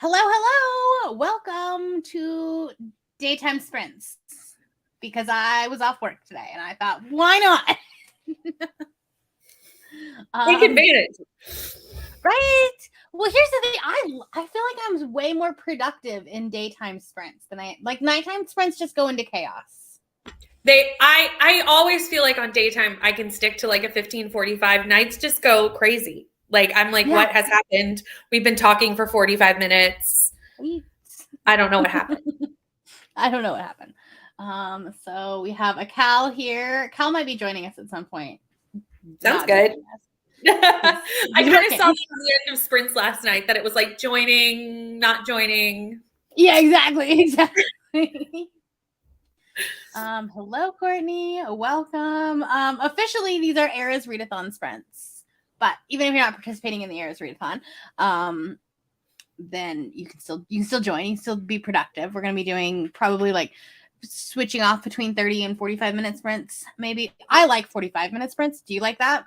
Hello, hello. Welcome to Daytime Sprints. Because I was off work today and I thought, why not? Take advantage. Right? Well, here's the thing. I feel like I'm way more productive in daytime sprints than nighttime sprints just go into chaos. I always feel like on daytime I can stick to like a 15:45. Nights just go crazy. Like I'm like, What has happened? We've been talking for 45 minutes. I don't know what happened. I don't know what happened. So we have a Cal here. Cal might be joining us at some point. Sounds good. I kind of saw at the end of sprints last night that it was like joining, not joining. Yeah, exactly. Hello, Courtney. Welcome. Officially, these are Era's Readathon sprints. But even if you're not participating in the Era's Readathon, then you can still join. You can still be productive. We're going to be doing probably like switching off between 30 and 45-minute sprints. Maybe I like 45-minute sprints. Do you like that?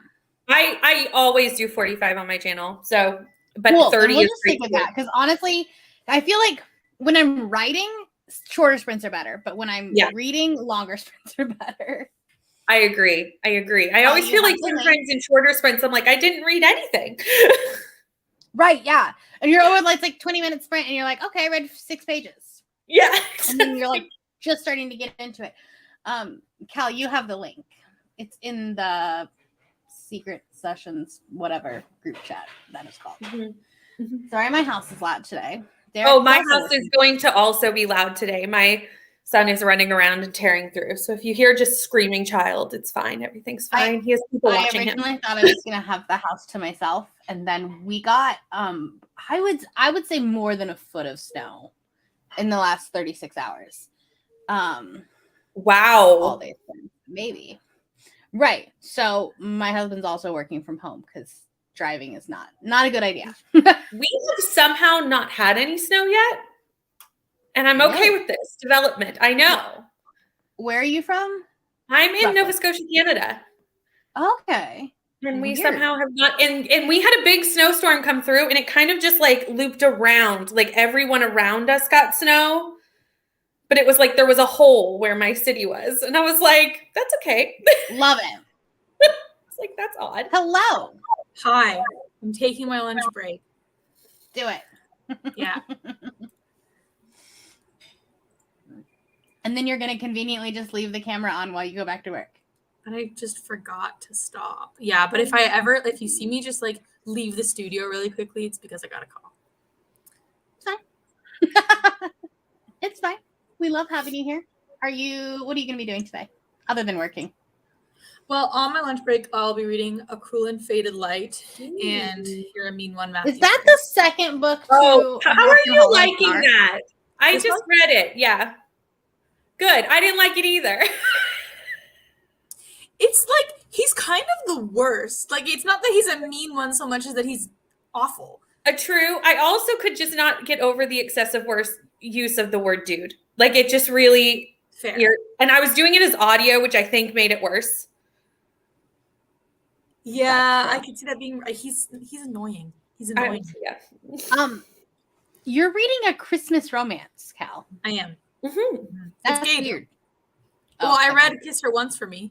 I always do 45 on my channel. So, but cool. 30 we'll is just stick with that because honestly, I feel like when I'm writing, shorter sprints are better, but when I'm reading, longer sprints are better. I agree. I always feel like sometimes in shorter sprints, I'm like, I didn't read anything. Right, yeah. And you're always like 20-minute sprint and you're like, okay, I read 6 pages. Yeah. And then you're like just starting to get into it. Cal, you have the link. It's in the secret sessions, whatever group chat that is called. Mm-hmm. Sorry, my house is loud today. My house is going to also be loud today. My son is running around and tearing through. So if you hear just screaming child, it's fine. Everything's fine. He has people watching him. I originally thought I was going to have the house to myself. And then we got, I would say more than a foot of snow in the last 36 hours. Wow. All day, maybe. Right. So my husband's also working from home because driving is not a good idea. We have somehow not had any snow yet. And I'm okay with this development. I know. Where are you from? I'm in Nova Scotia, Canada. Okay. And we somehow have not, and we had a big snowstorm come through and it kind of just like looped around, like everyone around us got snow, but it was like there was a hole where my city was. And I was like, that's okay. Love it. It's like, that's odd. Hello. Hi, I'm taking my lunch break. Do it. Yeah. And then you're going to conveniently just leave the camera on while you go back to work. And I just forgot to stop. Yeah, but if you see me just like leave the studio really quickly, it's because I got a call. It's fine. It's fine. We love having you here. What are you going to be doing today other than working? Well, on my lunch break, I'll be reading A Cruel and Fated Light and You're a Mean One, Matthew. Is that the second book? How are you liking that? I just read it. Yeah. Good. I didn't like it either. It's like he's kind of the worst. Like it's not that he's a mean one so much as that he's awful. True. I also could just not get over the excessive use of the word dude. Like it just really fair. And I was doing it as audio, which I think made it worse. Yeah, I could see that being. He's annoying. He's annoying. Yeah. You're reading a Christmas romance, Cal. I am. Mm-hmm. That's weird. Well, I read Kiss Her Once for Me.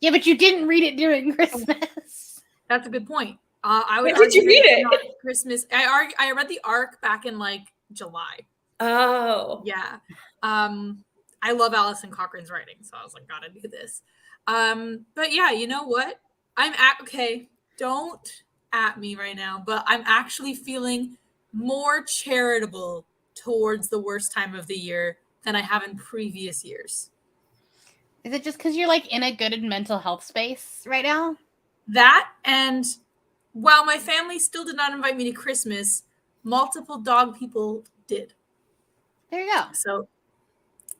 Yeah, but you didn't read it during Christmas. That's a good point. I would. When did you read it? Christmas. I read the arc back in like July. Oh. Yeah. I love Alison Cochran's writing, so I was like, gotta do this. But yeah, you know what? Don't at me right now, but I'm actually feeling more charitable towards the worst time of the year than I have in previous years. Is it just because you're like in a good mental health space right now? That, and while my family still did not invite me to Christmas, multiple dog people did. There you go. So,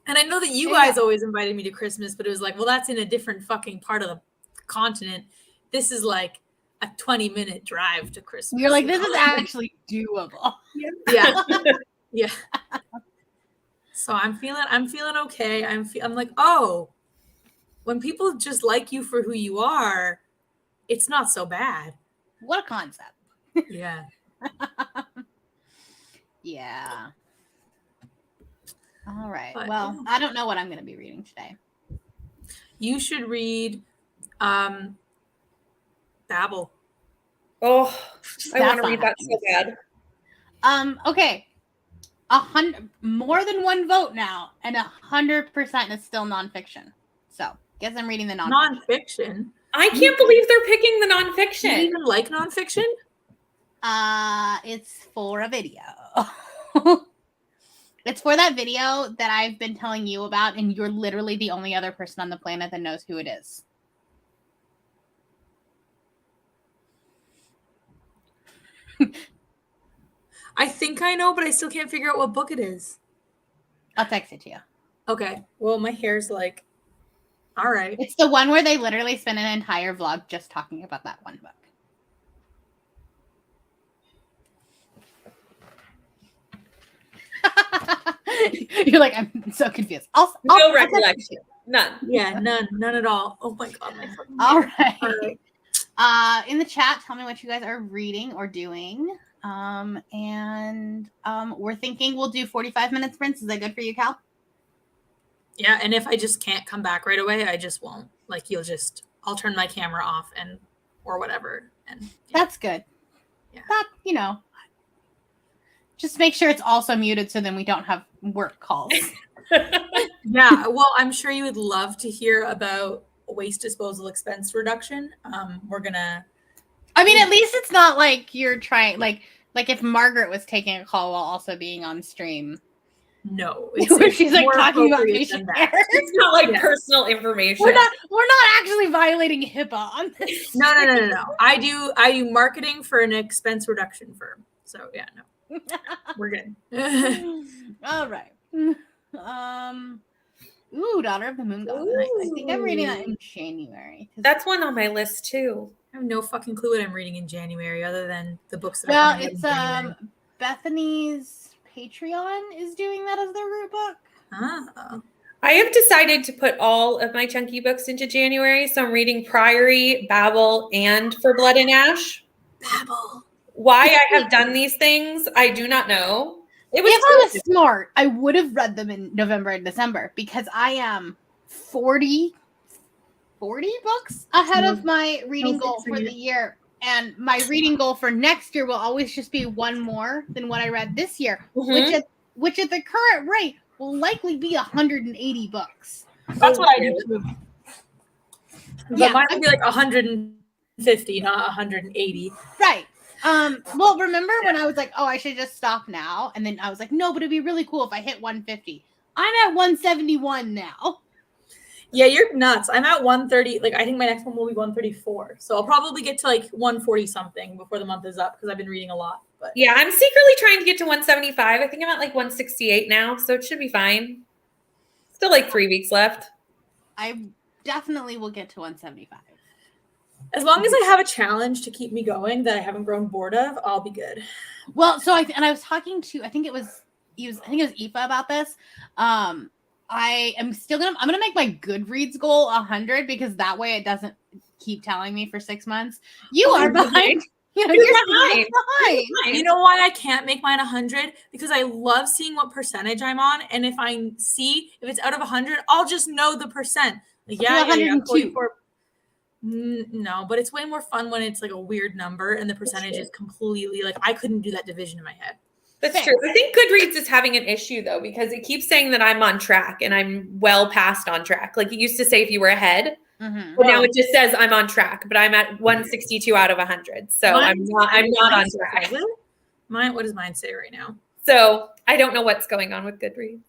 and I know that you guys always invited me to Christmas, but it was like, well, that's in a different fucking part of the continent. This is like a 20-minute drive to Christmas. You're like, this is actually doable. Yeah. Yeah. So I'm feeling okay. I'm like, oh, when people just like you for who you are, it's not so bad. What a concept. Yeah. Yeah. All right. But, well, yeah. I don't know what I'm going to be reading today. You should read Babel. Oh, I want That's to read not that so bad. Okay. More than one vote now, and 100% is still nonfiction. So, guess I'm reading the nonfiction. Nonfiction? I can't believe they're picking the You nonfiction. even like nonfiction? It's for a video. It's for that video that I've been telling you about, and you're literally the only other person on the planet that knows who it is. I think I know, but I still can't figure out what book it is. I'll text it to you. Okay. Well, my hair's like, all right. It's the one where they literally spend an entire vlog just talking about that one book. You're like, I'm so confused. No recollection. None. Yeah, none at all. Oh my god, my fucking All hair. right. In the chat, tell me what you guys are reading or doing. We're thinking we'll do 45 minute sprints. Is that good for you, Cal? Yeah, and if I just can't come back right away, I just won't. Like I'll turn my camera off or whatever. And that's good. Yeah. That, just make sure it's also muted so then we don't have work calls. Yeah, well, I'm sure you would love to hear about waste disposal expense reduction. We're gonna. I mean, at least it's not like you're trying, like if Margaret was taking a call while also being on stream. No, where she's like talking about appropriate patient than care. that. It's not like personal information. We're not actually violating HIPAA on this. No. I do marketing for an expense reduction firm. So yeah, no, we're good. All right. Ooh, Daughter of the Moon Goddess. I think I'm reading that in January. That's one on my list too. I have no fucking clue what I'm reading in January other than the books that well, are coming out in January. Bethany's Patreon is doing that as their root book. Oh. I have decided to put all of my chunky books into January. So I'm reading Priory, Babel, and For Blood and Ash. Babel. Why I have done these things, I do not know. If I was smart, I would have read them in November and December because I am 40 books ahead of my reading goal for the year. And my reading goal for next year will always just be one more than what I read this year, which at the current rate will likely be 180 books. That's what I do too. But mine would be like 150, not 180. Right. Well, remember when I was like, oh, I should just stop now? And then I was like, no, but it'd be really cool if I hit 150. I'm at 171 now. Yeah, you're nuts. I'm at 130. Like, I think my next one will be 134. So I'll probably get to like 140 something before the month is up because I've been reading a lot. But yeah, I'm secretly trying to get to 175. I think I'm at like 168 now, so it should be fine. Still like 3 weeks left. I definitely will get to 175. As long as I have a challenge to keep me going that I haven't grown bored of, I'll be good. Well, so I was talking to, I think it was Aoife about this. I'm gonna make my Goodreads goal 100 because that way it doesn't keep telling me for 6 months. You're behind. You're behind. You know why I can't make mine 100? Because I love seeing what percentage I'm on, and if it's out of 100, I'll just know the percent. Like, yeah, 44. No, but it's way more fun when it's like a weird number and the percentage is completely like I couldn't do that division in my head. That's true. I think Goodreads is having an issue though because it keeps saying that I'm on track and I'm well past on track. Like it used to say if you were ahead, but now it just says I'm on track. But I'm at 162 out of 100, so I'm not on track. What does mine say right now? So I don't know what's going on with Goodreads.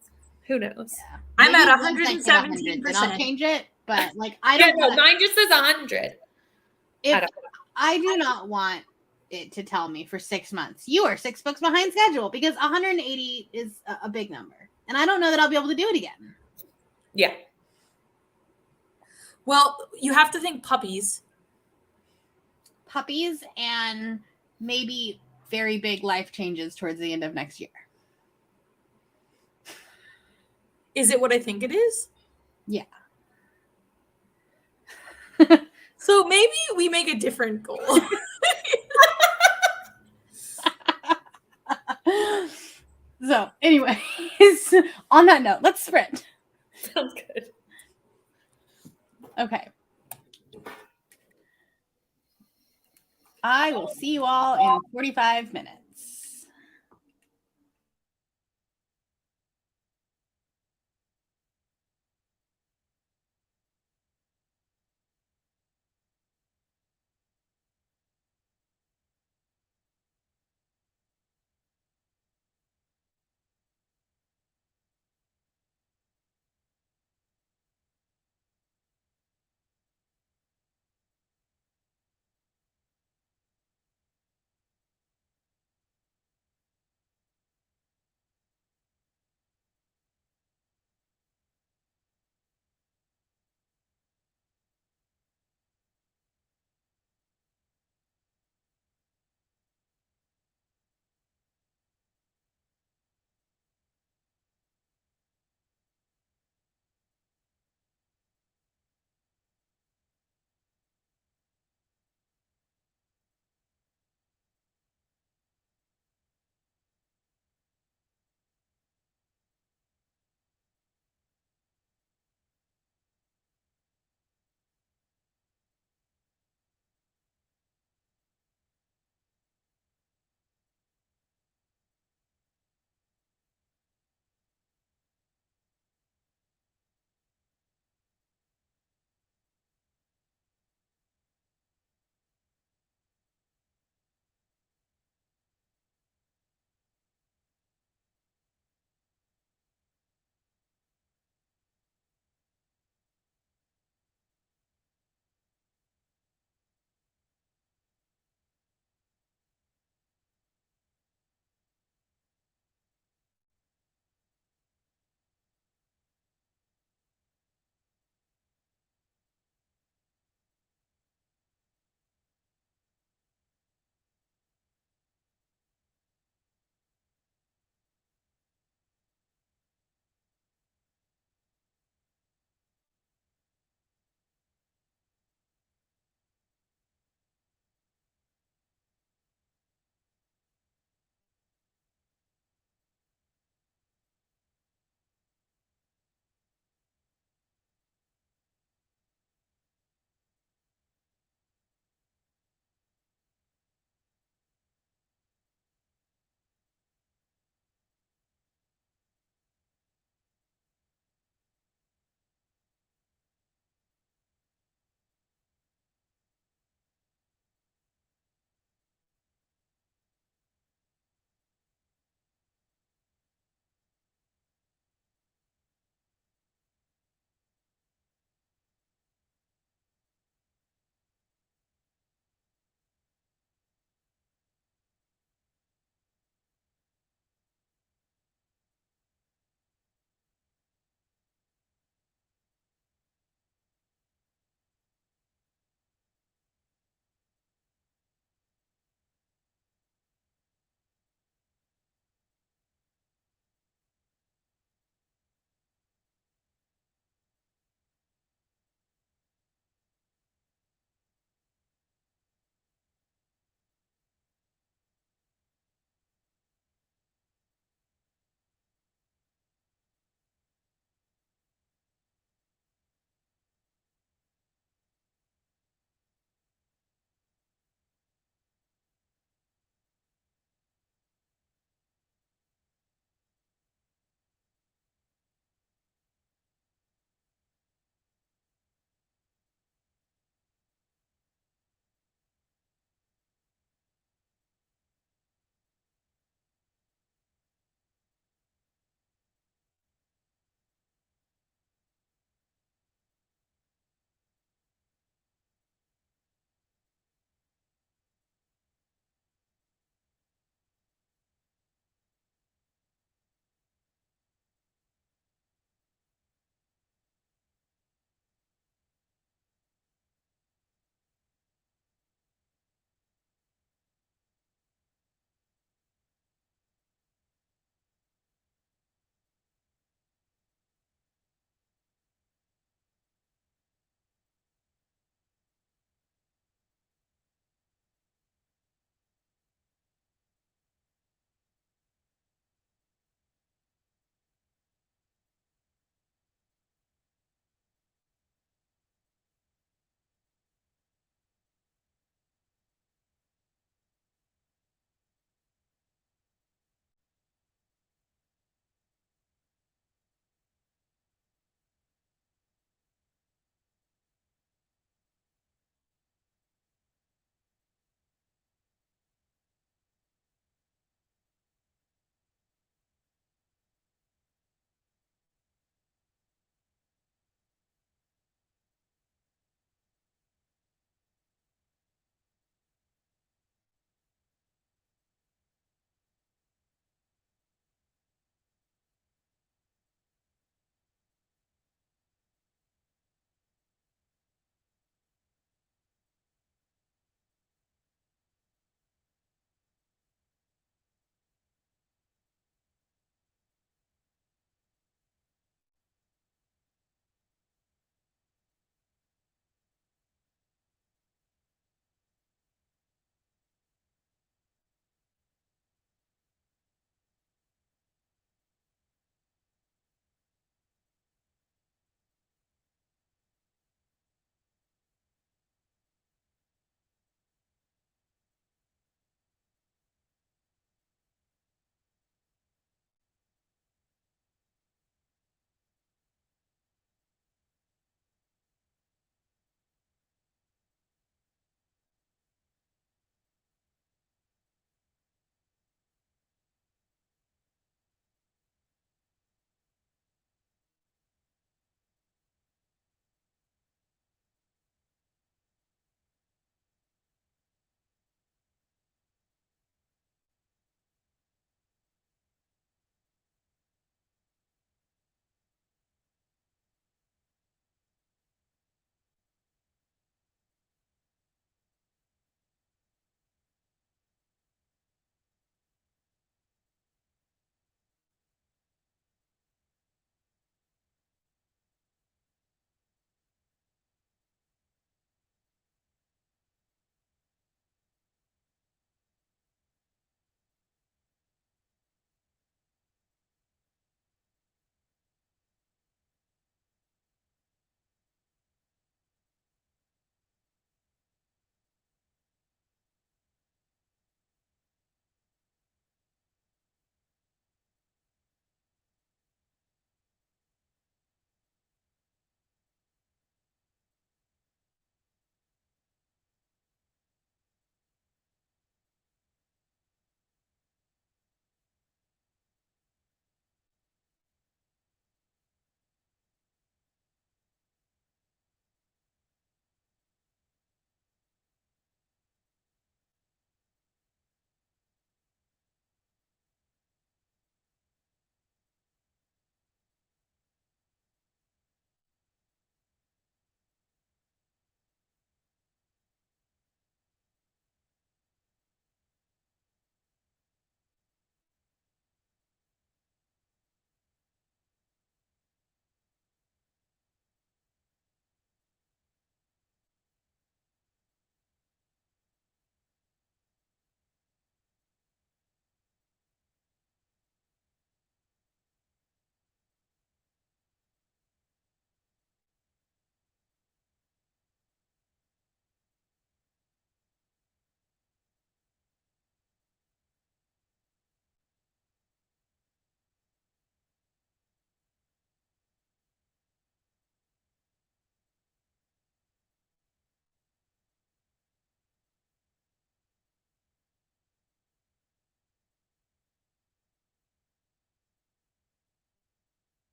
Who knows? Yeah. I'm at 117%. I'll change it. But like I don't know. Mine just says 100. I do not want it to tell me for 6 months. You are 6 books behind schedule because 180 is a big number. And I don't know that I'll be able to do it again. Yeah. Well, you have to think puppies. Puppies and maybe very big life changes towards the end of next year. Is it what I think it is? Yeah. So maybe we make a different goal. So, anyways, on that note, let's sprint. Sounds good. Okay. I will see you all in 45 minutes.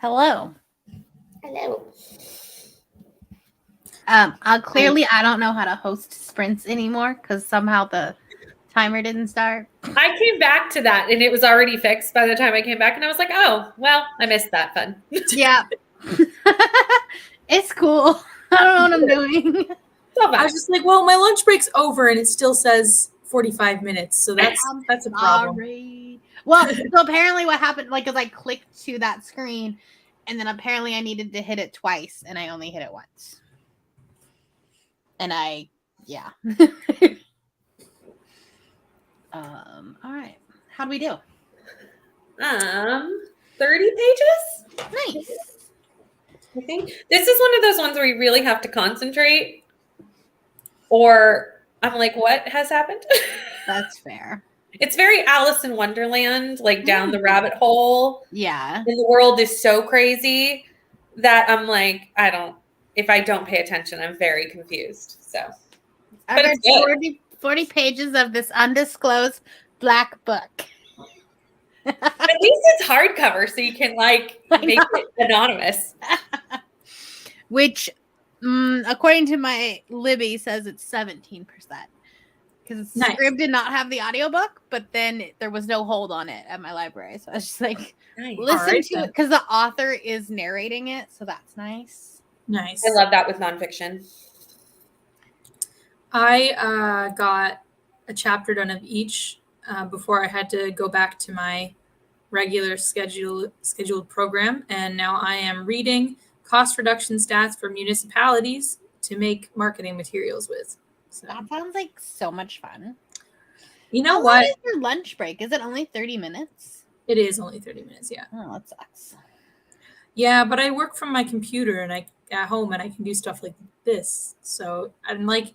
Hello. Hello. Clearly, I don't know how to host sprints anymore because somehow the timer didn't start. I came back to that and it was already fixed by the time I came back, and I was like, oh, well, I missed that fun. Yeah. It's cool. I don't know what I'm doing. I was just like, well, my lunch break's over and it still says 45 minutes. So that's a problem. Sorry. Well, so apparently what happened, like, is I clicked to that screen and then apparently I needed to hit it twice and I only hit it once. And yeah. All right. How do we do? 30 pages? Nice. I think this is one of those ones where you really have to concentrate, or I'm like, what has happened? That's fair. It's very Alice in Wonderland, like down the rabbit hole. Yeah. And the world is so crazy that I'm like, if I don't pay attention, I'm very confused. So, I've read 40 pages of this undisclosed black book. At least it's hardcover, so you can make it anonymous. Which, according to my Libby, says it's 17%. Because Scrib did not have the audiobook, but then there was no hold on it at my library. So I was just like, listen to it, because the author is narrating it. So that's nice. Nice. I love that with nonfiction. I got a chapter done of each before I had to go back to my regular scheduled program. And now I am reading cost reduction stats for municipalities to make marketing materials with. So. That sounds like so much fun. You know How what? long is your lunch break? Is it only 30 minutes? It is only 30 minutes, yeah. Oh, that sucks. Yeah, but I work from my computer and at home and I can do stuff like this. So I'm like,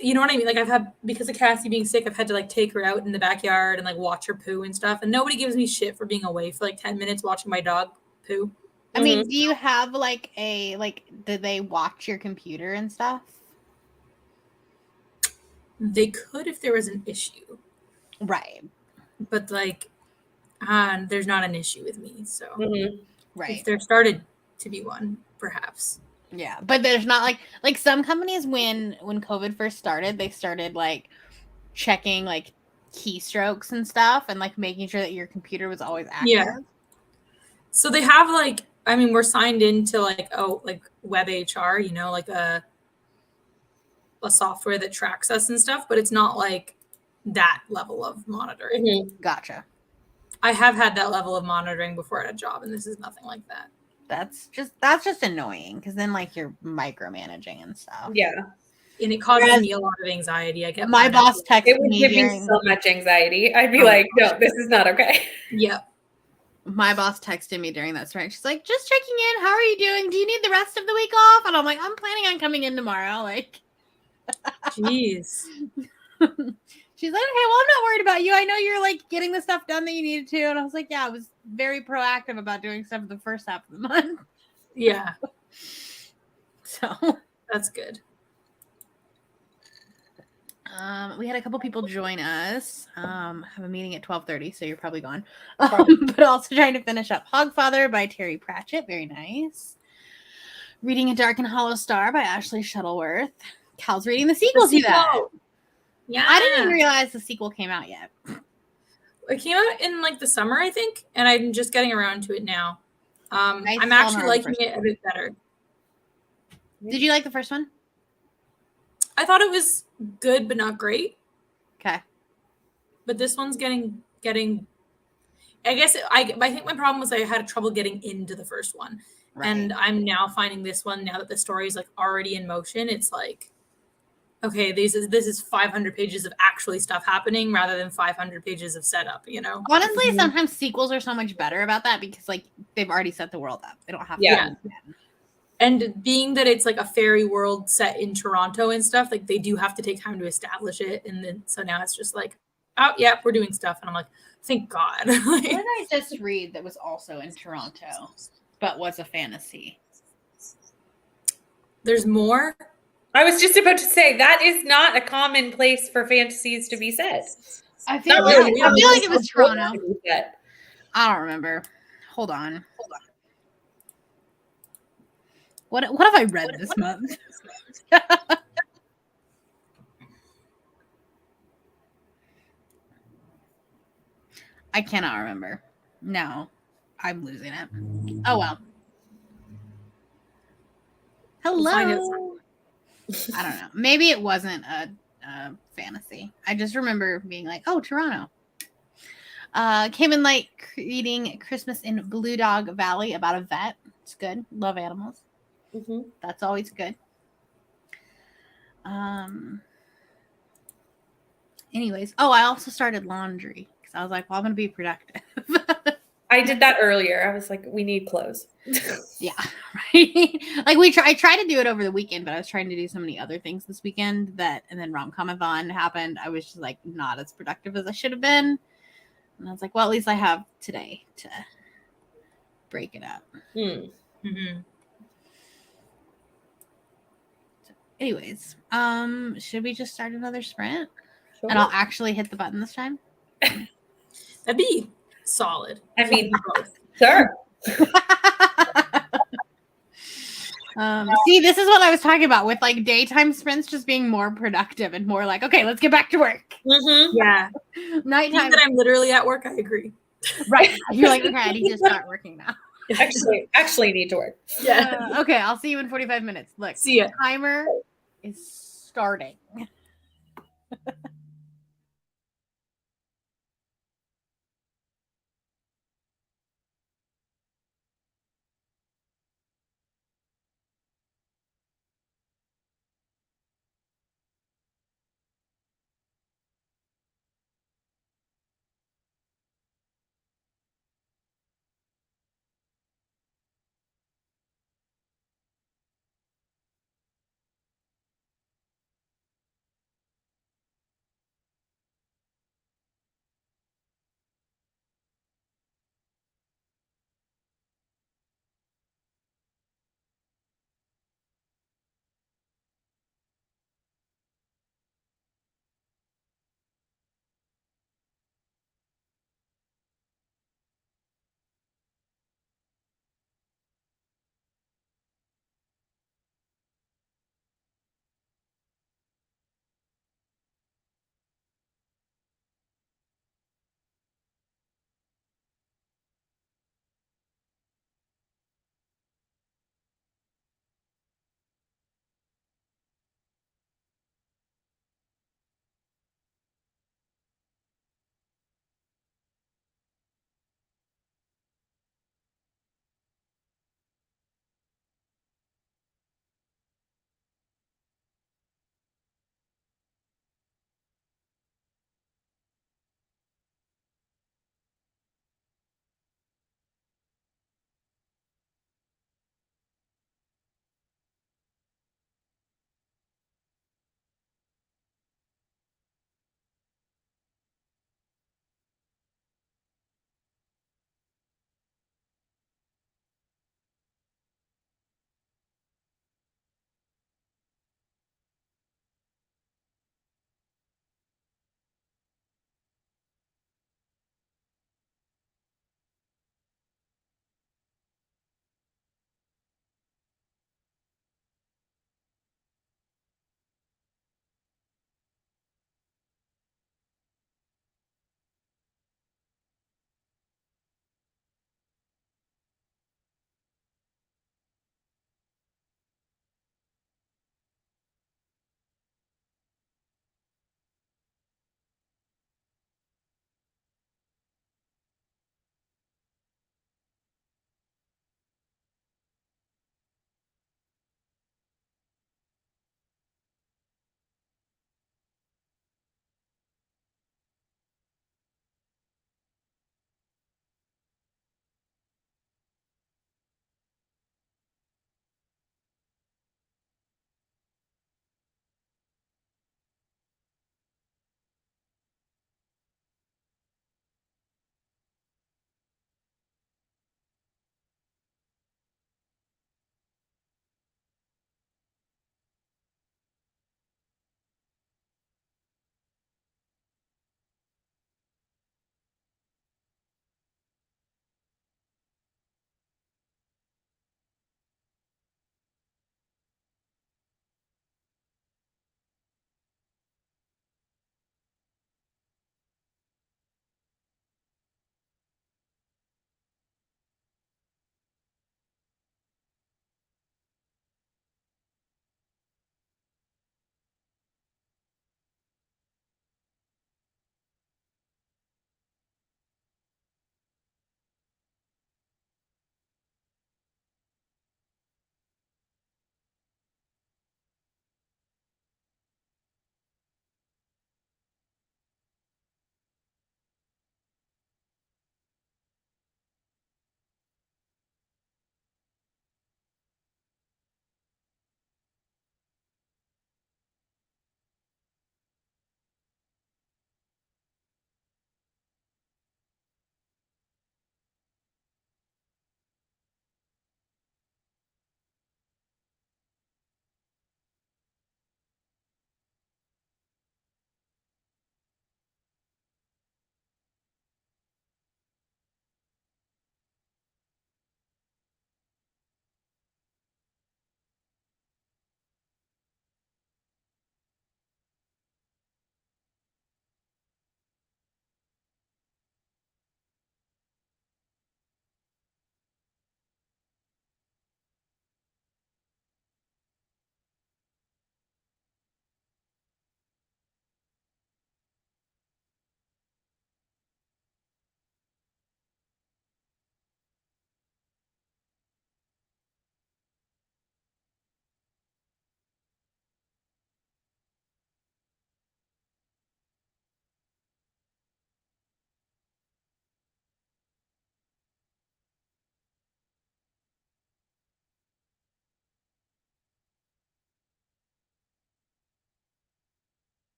you know what I mean? Like because of Cassie being sick, I've had to like take her out in the backyard and like watch her poo and stuff. And nobody gives me shit for being away for like 10 minutes watching my dog poo. I mean, do you have do they watch your computer and stuff? They could if there was an issue. Right. But like, there's not an issue with me. So right. If there started to be one, perhaps. Yeah, but there's not like some companies when COVID first started, they started like checking like keystrokes and stuff and like making sure that your computer was always active. Yeah. So they have we're signed into like Web HR, like a software that tracks us and stuff, but it's not like that level of monitoring. Gotcha. I have had that level of monitoring before at a job, and this is nothing like that. That's just annoying because then like you're micromanaging and stuff. Yeah. And it causes me a lot of anxiety. I get my boss texted me. It would give me so much anxiety. I'd be like, no, this is not okay. Yep. My boss texted me during that sprint. She's like, just checking in. How are you doing? Do you need the rest of the week off? And I'm like, I'm planning on coming in tomorrow. Like, jeez. She's like, okay, well, I'm not worried about you. I know you're like getting the stuff done that you needed to. And I was like, yeah, I was very proactive about doing stuff the first half of the month. Yeah. So that's good. We had a couple people join us. Have a meeting at 12:30, so you're probably gone. But also trying to finish up Hogfather by Terry Pratchett. Very nice. Reading A Dark and Hollow Star by Ashley Shuttleworth. Cal's reading the sequel to that. Yeah. I didn't even realize the sequel came out yet. It came out in like the summer, I think, and I'm just getting around to it now. I'm actually liking it a bit better. Did you like the first one? I thought it was good, but not great. Okay. But this one's getting. I guess I think my problem was I had trouble getting into the first one, and I'm now finding this one now that the story is like already in motion. It's like, okay, this is 500 pages of actually stuff happening rather than 500 pages of setup. Honestly, sometimes sequels are so much better about that because like they've already set the world up. They don't have to. And being that it's like a fairy world set in Toronto and stuff, like they do have to take time to establish it. And then so now it's just like, oh yeah, we're doing stuff. And I'm like, thank God. What did I just read that was also in Toronto, but was a fantasy? There's more. I was just about to say that is not a common place for fantasies to be set. I feel like it was Toronto. I don't remember. Hold on. What have I read this month? I cannot remember. No, I'm losing it. Oh well. Hello. I don't know. Maybe it wasn't a fantasy. I just remember being like, oh, Toronto. Came in like reading Christmas in Blue Dog Valley about a vet. It's good. Love animals. Mm-hmm. That's always good. Anyways, I also started laundry because I was like, well, I'm going to be productive. I did that earlier. I was like, we need clothes. Yeah, right. Like I tried to do it over the weekend, but I was trying to do so many other things this weekend and then rom-com-a-thon happened. I was just like not as productive as I should have been. And I was like, well, at least I have today to break it up. Mm-hmm. So anyways, should we just start another sprint? Sure. And I'll actually hit the button this time? That'd be solid. I mean, sure. See, this is what I was talking about with like daytime sprints just being more productive and more like, okay, let's get back to work. Mm-hmm. Yeah. Nighttime. That I'm literally at work, I agree. Right. You're like, okay, I need to start working now. Actually need to work. Yeah. Okay, I'll see you in 45 minutes. Look, See ya. Timer is starting.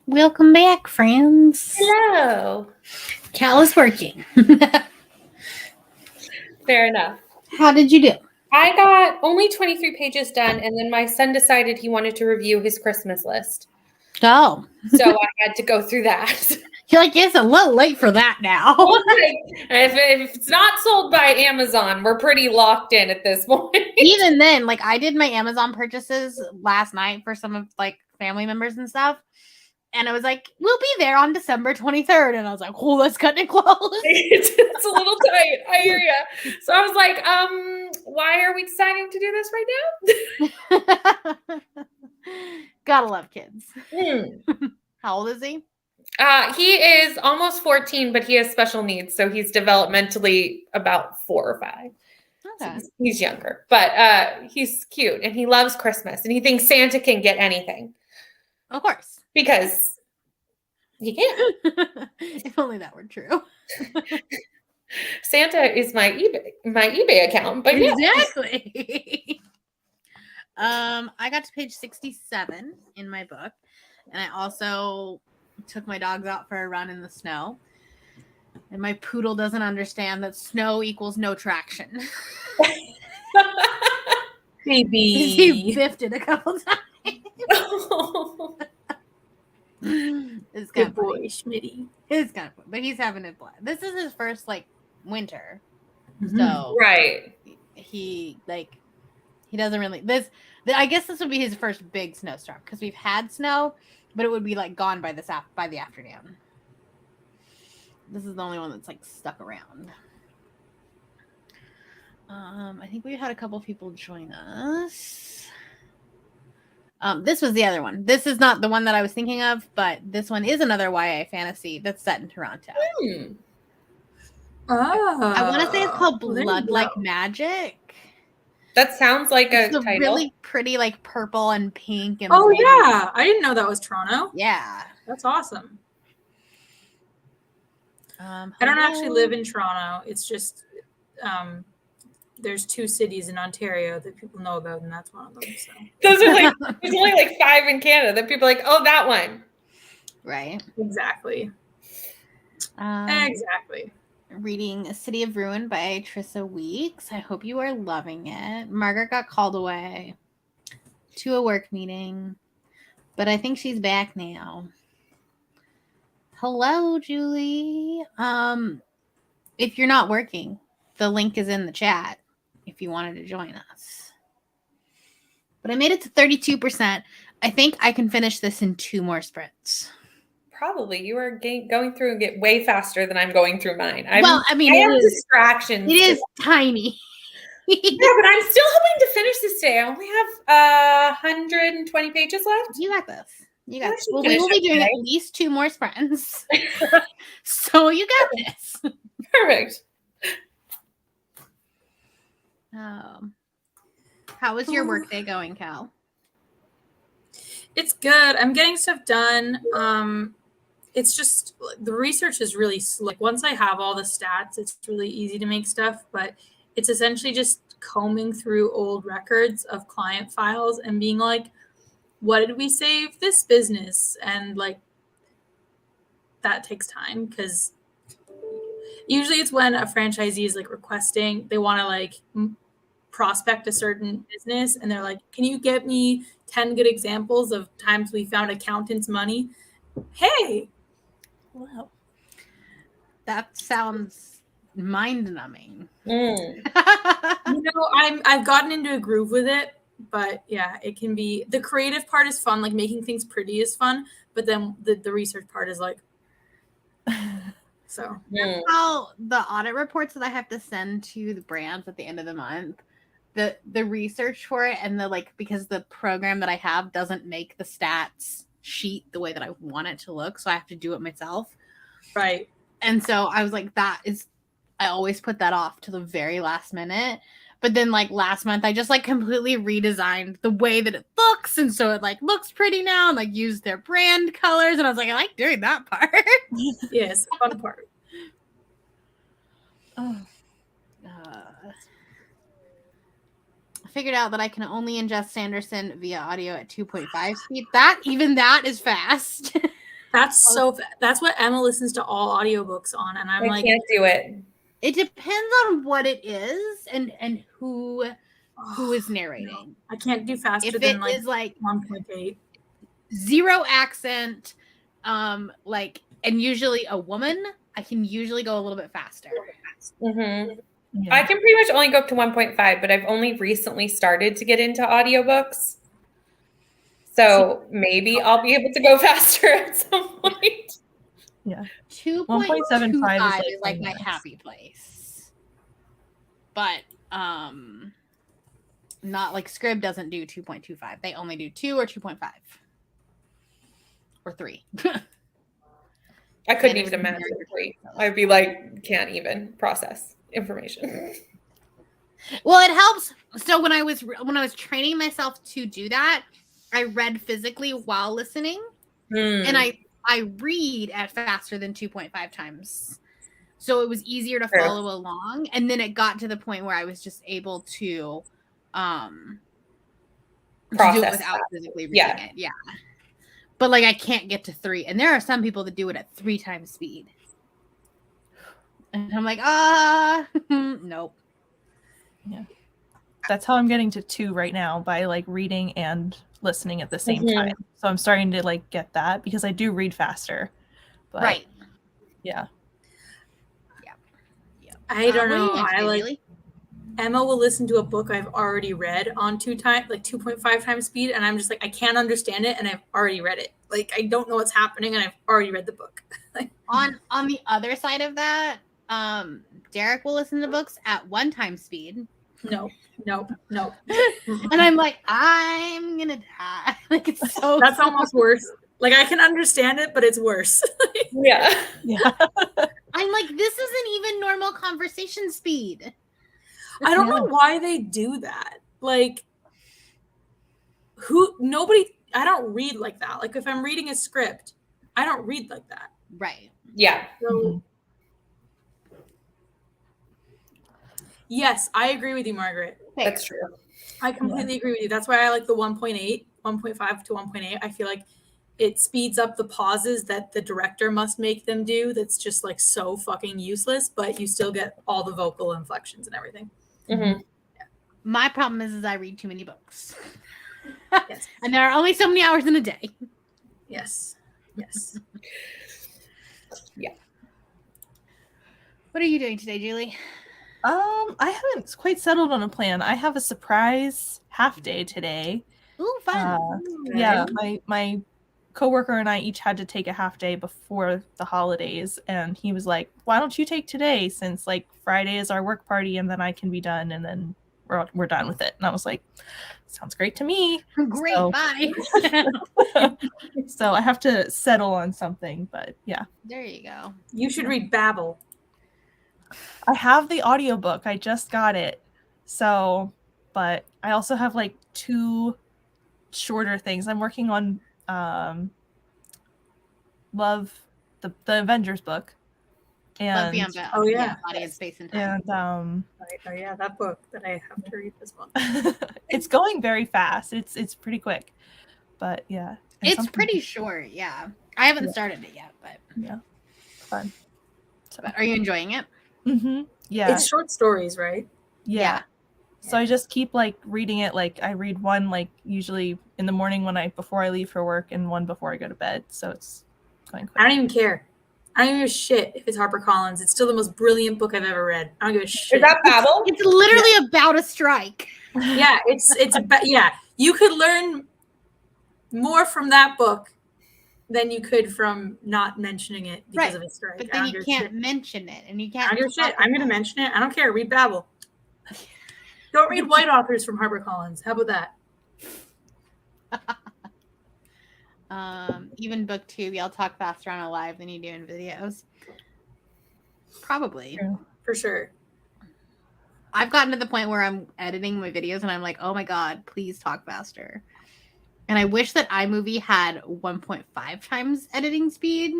Welcome back, friends. Hello. Cal is working. Fair enough. How did you do? I got only 23 pages done, and then my son decided he wanted to review his Christmas list. Oh. So I had to go through that. You're like, it's a little late for that now. If it's not sold by Amazon, we're pretty locked in at this point. Even then, like I did my Amazon purchases last night for some of like family members and stuff. And it was like, we'll be there on December 23rd. And I was like, oh, that's cutting it close. It's a little tight. I hear you. So I was like, why are we deciding to do this right now? Gotta love kids. How old is he? He is almost 14, but he has special needs. So he's developmentally about 4 or 5. Okay. So he's younger, but he's cute and he loves Christmas and he thinks Santa can get anything. Of course. Because he can. If only that were true. Santa is my eBay account, but exactly. I got to page 67 in my book, and I also took my dogs out for a run in the snow. And my poodle doesn't understand that snow equals no traction. Baby. He biffed it a couple times. It's good boy, Schmitty. It's kind of fun, but he's having it. This is his first like winter, so right. He doesn't really I guess this would be his first big snowstorm because we've had snow, but it would be like gone by the afternoon. This is the only one that's like stuck around. I think we had a couple people join us. This was the other one. This is not the one that I was thinking of, but this one is another YA fantasy that's set in Toronto. Oh. I want to say it's called Blood Like Magic. That sounds like it's a title. Really pretty, like purple and pink. And oh, yeah. I didn't know that was Toronto. Yeah. That's awesome. I don't actually live in Toronto. It's just there's 2 cities in Ontario that people know about, and that's one of them. So those are like there's only like 5 in Canada that people are like, oh, that one. Right. Exactly. Exactly. Reading A City of Ruin by Trissa Weeks. I hope you are loving it. Margaret got called away to a work meeting, but I think she's back now. Hello, Julie. If you're not working, the link is in the chat if you wanted to join us. But I made it to 32%. I think I can finish this in 2 more sprints. Probably. You are going through and get way faster than I'm going through mine. I have distractions. It is tiny. Yeah, but I'm still hoping to finish this day. I only have 120 pages left. You got this. You got this. Well, we will be doing at least 2 more sprints. So you got this. Perfect. How was your workday going, Cal? It's good. I'm getting stuff done. It's just the research is really like once I have all the stats, it's really easy to make stuff, but it's essentially just combing through old records of client files and being like, what did we save this business? And like that takes time because usually it's when a franchisee is like requesting, they want to like prospect a certain business and they're like, can you get me 10 good examples of times we found accountants' money? Hey. Wow. That sounds mind-numbing. I've gotten into a groove with it, but yeah, it can be, the creative part is fun, like making things pretty is fun, but then the research part is like, so. That's how the audit reports that I have to send to the brands at the end of the month, the research for it and the like, because the program that I have doesn't make the stats sheet the way that I want it to look, so I have to do it myself. Right. And so I was like, I always put that off to the very last minute. But then like last month, I just like completely redesigned the way that it looks. And so it like looks pretty now and like used their brand colors. And I was like, I like doing that part. Yes, fun part. I figured out that I can only ingest Sanderson via audio at 2.5 speed. That is fast. That's what Emma listens to all audiobooks on, and I'm I can't do it. It depends on what it is and who is narrating. No, I can't do faster If than it like is like 1.8. zero accent, like, and usually a woman, I can usually go a little bit faster. Mm-hmm. Yeah. I can pretty much only go up to 1.5, but I've only recently started to get into audiobooks. So maybe I'll be able to go faster at some point. Yeah. 2.75 is is like 10 my minutes. happy place. But not like Scrib doesn't do 2.25. They only do 2 or 2.5. Or 3. I couldn't even imagine 3. I'd be like, can't even process information. Well, it helps. So when I was training myself to do that, I read physically while listening, and I read at faster than 2.5 times. So it was easier to follow along, and then it got to the point where I was just able to do it without physically reading it. Yeah. But like I can't get to 3, and there are some people that do it at 3 times speed. And I'm like, nope. Yeah. That's how I'm getting to 2 right now, by like reading and listening at the same time. So I'm starting to like get that, because I do read faster. But, right. Yeah. I don't know. I like Emma will listen to a book I've already read on 2.5 times speed, and I'm just like, I can't understand it, and I've already read it. Like, I don't know what's happening, and I've already read the book. on the other side of that, Derek will listen to books at 1 time speed. No. And I'm like, I'm gonna die. Like, it's so that's almost worse. Like, I can understand it, but it's worse. Yeah. I'm like, this isn't even normal conversation speed. I don't know why they do that. Like, I don't read like that. Like, if I'm reading a script, I don't read like that. Right. Yeah. So, yes, I agree with you, Margaret. That's true. I completely agree with you. That's why I like the 1.5 to 1.8. I feel like it speeds up the pauses that the director must make them do. That's just like so fucking useless, but you still get all the vocal inflections and everything. Mm-hmm. Yeah. My problem is I read too many books. Yes. And there are only so many hours in a day. Yes. Yeah. What are you doing today, Julie? I haven't quite settled on a plan. I have a surprise half day today. Ooh, fun. Yeah, my coworker and I each had to take a half day before the holidays, and he was like, why don't you take today, since like Friday is our work party, and then I can be done, and then we're done with it. And I was like, sounds great to me. Great, bye. So I have to settle on something, but yeah. There you go. You should read Babel. I have the audiobook. I just got it. So, but I also have like 2 shorter things. I'm working on Love, the Avengers book. And Body and Space and Time. And that book that I have to read this month. It's going very fast. It's pretty quick. But yeah. It's pretty short, yeah. I haven't started it yet, but yeah. Fun. So but are you enjoying it? Mm-hmm. Yeah. It's short stories, right? Yeah. So I just keep like reading it. Like I read one like usually in the morning before I leave for work, and one before I go to bed. So it's going quick. I don't even care. I don't give a shit if it's HarperCollins. It's still the most brilliant book I've ever read. I don't give a shit. Is that Babel? It's literally about a strike. Yeah, it's about, yeah. You could learn more from that book than you could from not mentioning it because of a strike. But then you can't mention it, and you can't. I don't give a shit. I'm going to mention it. I don't care. Read Babel. Don't read white authors from HarperCollins. How about that? Even BookTube, y'all talk faster on a live than you do in videos. Probably. For sure. I've gotten to the point where I'm editing my videos and I'm like, oh my God, please talk faster. And I wish that iMovie had 1.5 times editing speed,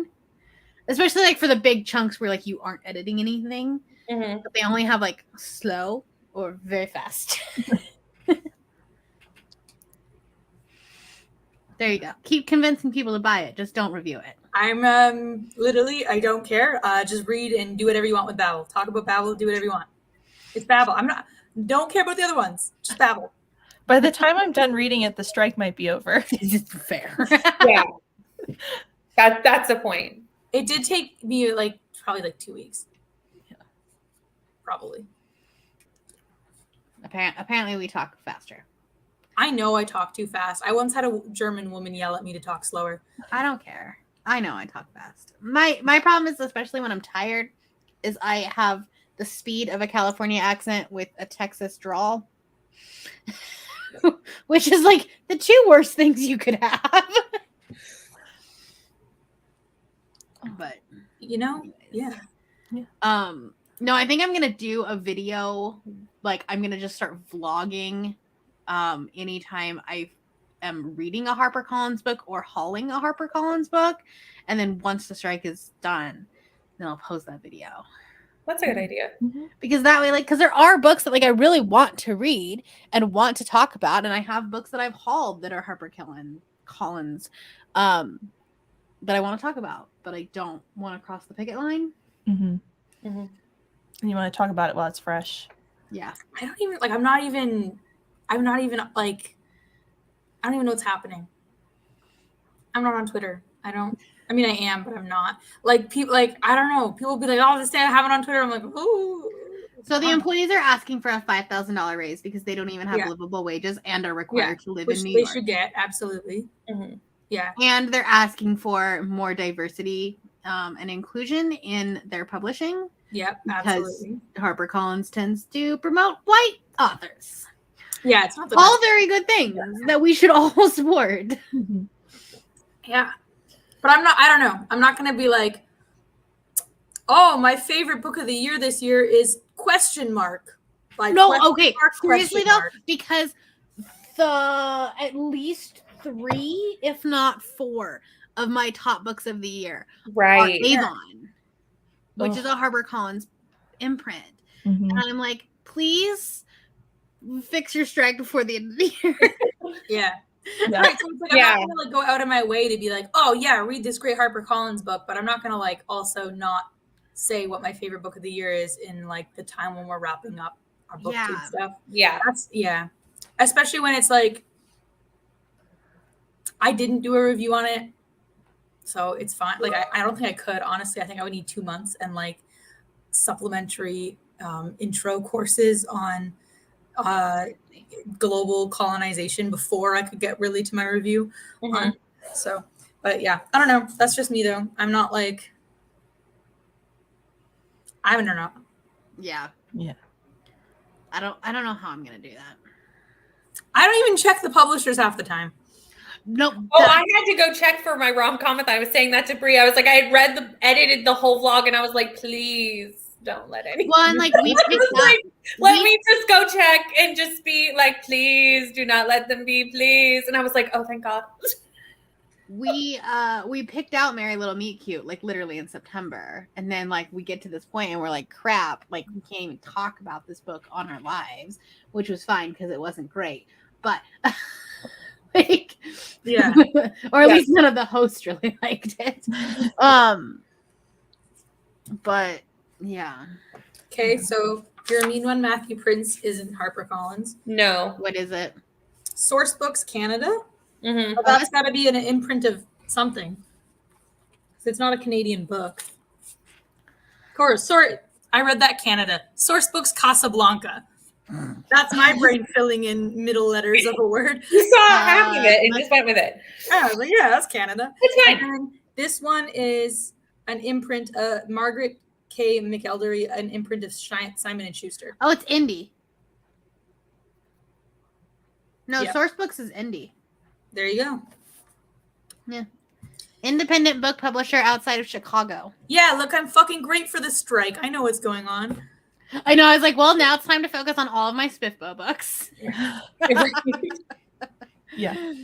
especially like for the big chunks where like you aren't editing anything, but they only have like slow or very fast. There you go. Keep convincing people to buy it. Just don't review it. I'm literally, I don't care. Just read and do whatever you want with Babel. Talk about Babel, do whatever you want. It's Babel. Don't care about the other ones. Just Babel. By the time I'm done reading it, the strike might be over. Fair. Yeah. That's the point. It did take me probably 2 weeks. Yeah. Probably. Apparently we talk faster. I know I talk too fast. I once had a German woman yell at me to talk slower. I don't care. I know I talk fast. My problem is, especially when I'm tired, is I have the speed of a California accent with a Texas drawl. Which is like the two worst things you could have. But yeah. no, I think I'm gonna do a video. Like, I'm gonna just start vlogging anytime I am reading a HarperCollins book or hauling a HarperCollins book, and then once the strike is done, then I'll post that video. That's a good idea. Because that way, because there are books that I really want to read and want to talk about, and I have books that I've hauled that are HarperCollins that I want to talk about, but I don't want to cross the picket line. Mm-hmm. Mm-hmm. And you want to talk about it while it's fresh. Yeah. I don't even I don't even know what's happening. I'm not on Twitter. I am, but I'm not. People I don't know. People will be like, oh, this thing I have it on Twitter. I'm like, ooh. So the employees are asking for a $5,000 raise because they don't even have livable wages and are required to live in New York. They should get, absolutely. Mm-hmm. Yeah. And they're asking for more diversity and inclusion in their publishing. Yep, absolutely. Because HarperCollins tends to promote white authors. Yeah, it's not all very good things that we should all support. Mm-hmm. Yeah. But I don't know. I'm not going to be like, oh, my favorite book of the year this year is ? Okay. Seriously though, because at readleast 3, if not 4, of my top books of the year are Readathon, which is a HarperCollins imprint. Mm-hmm. And I'm like, please fix your strike before the end of the year. Yeah. Right, so it's I'm not gonna go out of my way to be like, oh yeah, read this great HarperCollins book, but I'm not gonna also not say what my favorite book of the year is in the time when we're wrapping up our book and stuff. Yeah. Especially when it's I didn't do a review on it, so it's fine. I don't think I could, honestly. I think I would need 2 months and supplementary intro courses on global colonization before I could get really to my review. Mm-hmm. But yeah, I don't know. That's just me though. I'm not I don't know. Yeah. Yeah. I don't know how I'm gonna do that. I don't even check the publishers half the time. No. Oh, I had to go check for my rom-com. I was saying that to Brie. I was like, I had edited the whole vlog, and I was like, please don't let anyone. Well, and we picked up. Let me just go check and just be like, please do not let them be, please. And I was like, oh, thank God. We picked out Merry Little Meet Cute literally in September, and then we get to this point and we're like, crap, we can't even talk about this book on our lives, which was fine because it wasn't great, but yeah, or at least none of the hosts really liked it. But yeah. Okay, so your mean one, Matthew Prince, isn't HarperCollins. No. What is it? Source Books Canada. Mm-hmm. Well, that's got to be an imprint of something. It's not a Canadian book. Of course, sorry, I read that Canada. Source Books Casablanca. That's my brain filling in middle letters of a word. You saw half of it and just went with it. Yeah, that's Canada. It's fine. And this one is an imprint. Margaret K. McElderry, an imprint of Simon and Schuster. Oh, it's indie. No, Yep. Source Books is indie. There you go. Yeah. Independent book publisher outside of Chicago. Yeah, look, I'm fucking great for the strike. I know what's going on. I know. I was like, well, now it's time to focus on all of my Spiffbo books. Yeah.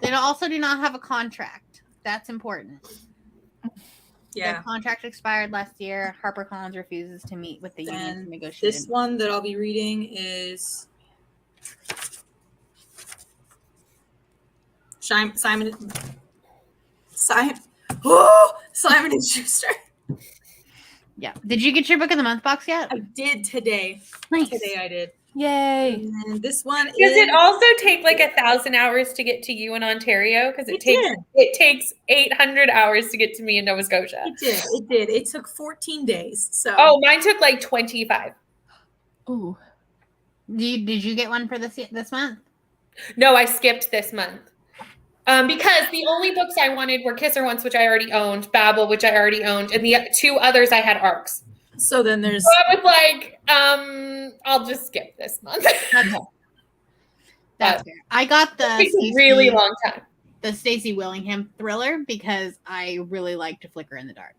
They also do not have a contract. That's important. Yeah. Their contract expired last year. HarperCollins refuses to meet with the union to negotiate. This one that I'll be reading is Simon. Oh, Simon and Schuster. Yeah. Did you get your book of the month box yet? I did today. Nice. Today I did. Yay. And this one Does is. it also take like 1,000 hours to get to you in Ontario? Because it takes 800 hours to get to me in Nova Scotia. It did. It took 14 days. So. Oh, mine took like 25. Ooh. Did you get one for this month? No, I skipped this month. Because the only books I wanted were Kiss Her Once, which I already owned, Babel, which I already owned, and the 2 others I had ARCs. So then there's. So I was like, I'll just skip this month. That's fair. I got the It takes a really long time. The Stacey Willingham thriller because I really like To Flicker in the Dark.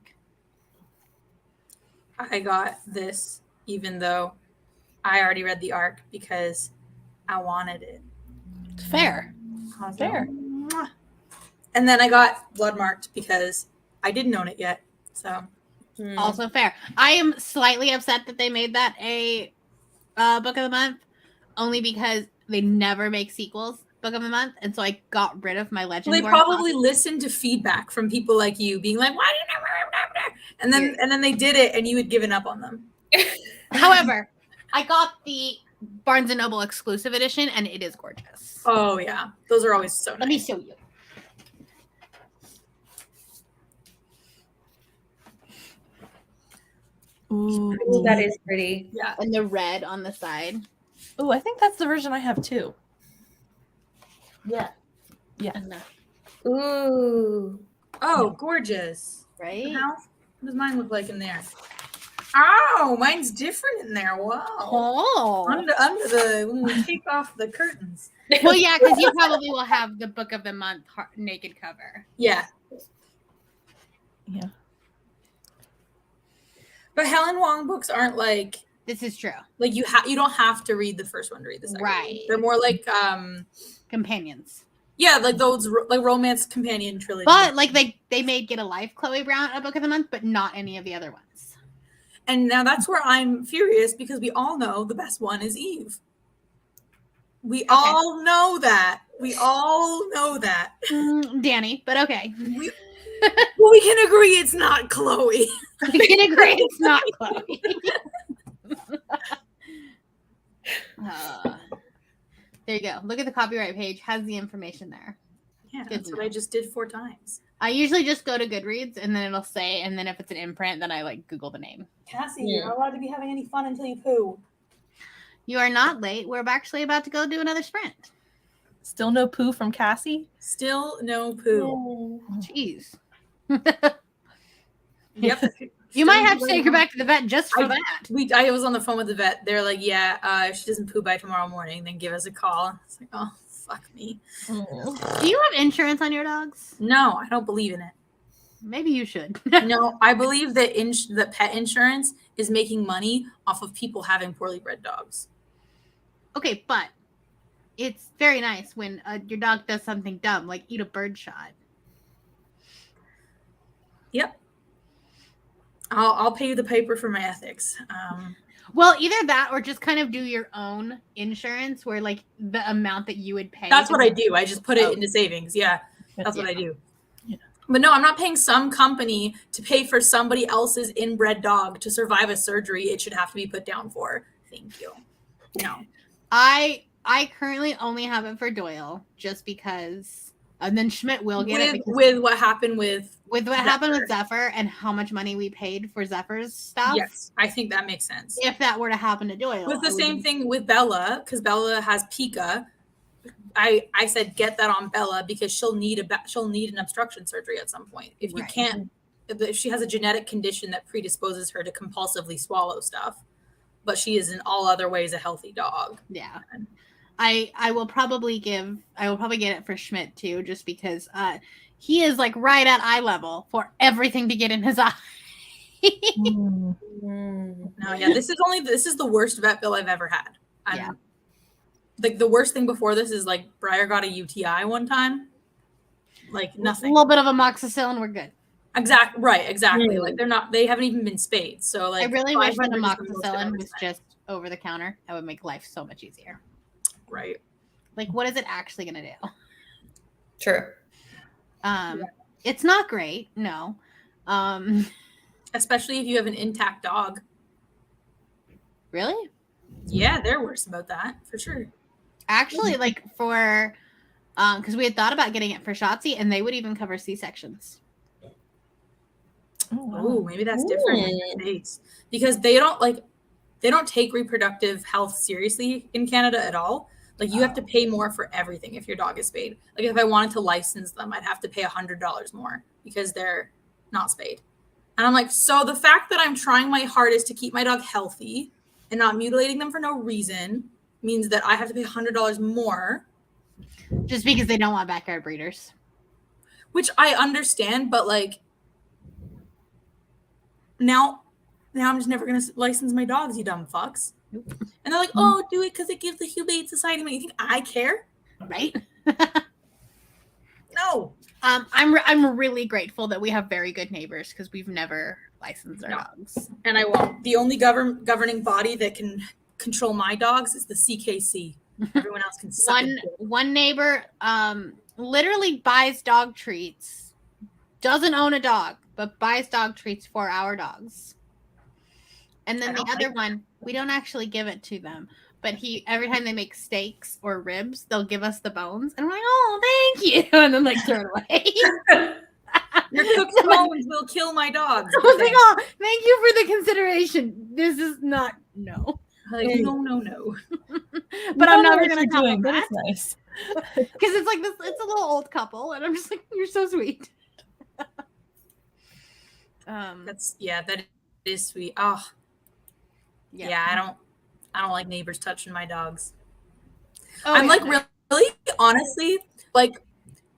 I got this even though I already read the ARC because I wanted it. Fair. Fair. And then I got Bloodmarked because I didn't own it yet. So Also fair. I am slightly upset that they made that a book of the month, only because they never make sequels book of the month, and so I got rid of my Legend. Well, they probably listened to feedback from people like you, being like, "Why do you never?" And then they did it, and you had given up on them. However, I got the Barnes and Noble exclusive edition, and it is gorgeous. Oh yeah, those are always so nice. Let me show you. Ooh. That is pretty. Yeah, And the red on the side. Ooh, I think that's the version I have too. Yeah. Yeah. Ooh. Oh, gorgeous. Right? What does mine look like in there? Oh, mine's different in there. Wow. Oh. Under the when we take off the curtains. Well, yeah, because you probably will have the book of the month naked cover. Yeah. Yeah. But Helen Wong books aren't like This is true. like you don't have to read the first one to read the second. Right. They're more like Companions. yeah, like those like romance companion trilogy. But like they made Get a Life, Chloe Brown, a book of the month, but not any of the other ones. And now that's where I'm furious because we all know the best one is Eve. We all know that. We all know that. Danny, but okay. Well, we can agree it's not Chloe. We can agree it's not Chloe. There you go. Look at the copyright page. Has the information there. Yeah, Good that's to what know. I just did 4 times. I usually just go to Goodreads and then it'll say, and then if it's an imprint, then I like Google the name. Cassie, you're not allowed to be having any fun until you poo. You are not late. We're actually about to go do another sprint. Still no poo from Cassie? Still no poo. Jeez. Yep. You might have to take her back to the vet just for that. I was on the phone with the vet. They're like, yeah, if she doesn't poo by tomorrow morning, then give us a call. It's like, oh, fuck me. Do you have insurance on your dogs? No, I don't believe in it. Maybe you should. No, I believe that that pet insurance is making money off of people having poorly bred dogs. Okay, but it's very nice when your dog does something dumb, like eat a bird shot. Yep. I'll pay you the paper for my ethics. Well, either that or just kind of do your own insurance where like the amount that you would pay. That's what I do. I just put it into savings. Yeah, that's what I do. Yeah. But no, I'm not paying some company to pay for somebody else's inbred dog to survive a surgery it should have to be put down for. Thank you. No. I currently only have it for Doyle just because, and then Schmidt will get it with what happened with what happened with Zephyr and how much money we paid for Zephyr's stuff. Yes, I think that makes sense. If that were to happen to Doyle, with the same thing with Bella, because Bella has pica. I said get that on Bella because she'll need an obstruction surgery at some point. If you can't, if she has a genetic condition that predisposes her to compulsively swallow stuff, but she is in all other ways a healthy dog. Yeah. I will probably get it for Schmidt too, just because he is like right at eye level for everything to get in his eye. No, yeah, this is the worst vet bill I've ever had. Like the worst thing before this is like Briar got a UTI one time. Like nothing. A little bit of amoxicillin, we're good. Exactly. Like they haven't even been spayed. So like I really wish that amoxicillin was just over the counter. That would make life so much easier. Right. Like what is it actually gonna do? True. It's not great, no. Especially if you have an intact dog. Really? Yeah, they're worse about that for sure. Actually, like for because we had thought about getting it for Shotzi, and they would even cover C-sections. Oh, maybe that's different in the States because they don't take reproductive health seriously in Canada at all. Like you have to pay more for everything if your dog is spayed. Like if I wanted to license them, I'd have to pay $100 more because they're not spayed. And I'm like, so the fact that I'm trying my hardest to keep my dog healthy and not mutilating them for no reason means that I have to pay $100 more. Just because they don't want backyard breeders. Which I understand, but like now I'm just never gonna license my dogs, you dumb fucks. Nope. And they're like, oh, do it because it gives the Humane Society money. You think I care? Right? No. I'm really grateful that we have very good neighbors because we've never licensed our dogs. And I won't. The only governing body that can control my dogs is the CKC. Everyone else can suck one neighbor literally buys dog treats, doesn't own a dog, but buys dog treats for our dogs. And then the other one, we don't actually give it to them, but every time they make steaks or ribs, they'll give us the bones, and we're like, oh, thank you, and then like throw it away. Your cooked bones will kill my dogs. I was like, oh, thank you for the consideration. This is not no. Like, no. But I'm never gonna tell them that. That. It's nice. Because it's like this. It's a little old couple, and I'm just like, you're so sweet. That is sweet. Oh, yeah. I don't like neighbors touching my dogs. Oh, I'm like really honestly like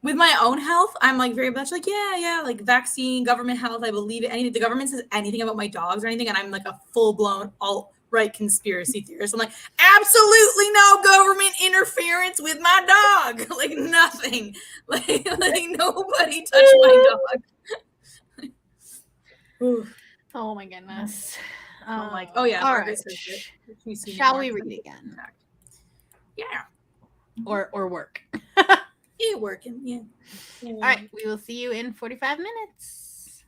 with my own health. I'm like very much like yeah, like vaccine, government health. I believe it. Anything the government says anything about my dogs or anything, and I'm like a full blown alt-right conspiracy theorist. I'm like absolutely no government interference with my dog. Like nothing. Like nobody touch my dog. Oh my goodness. I'm like, oh yeah. All right. Shall we read again? Yeah. Or work. Yeah, working. Yeah. All right. We will see you in 45 minutes.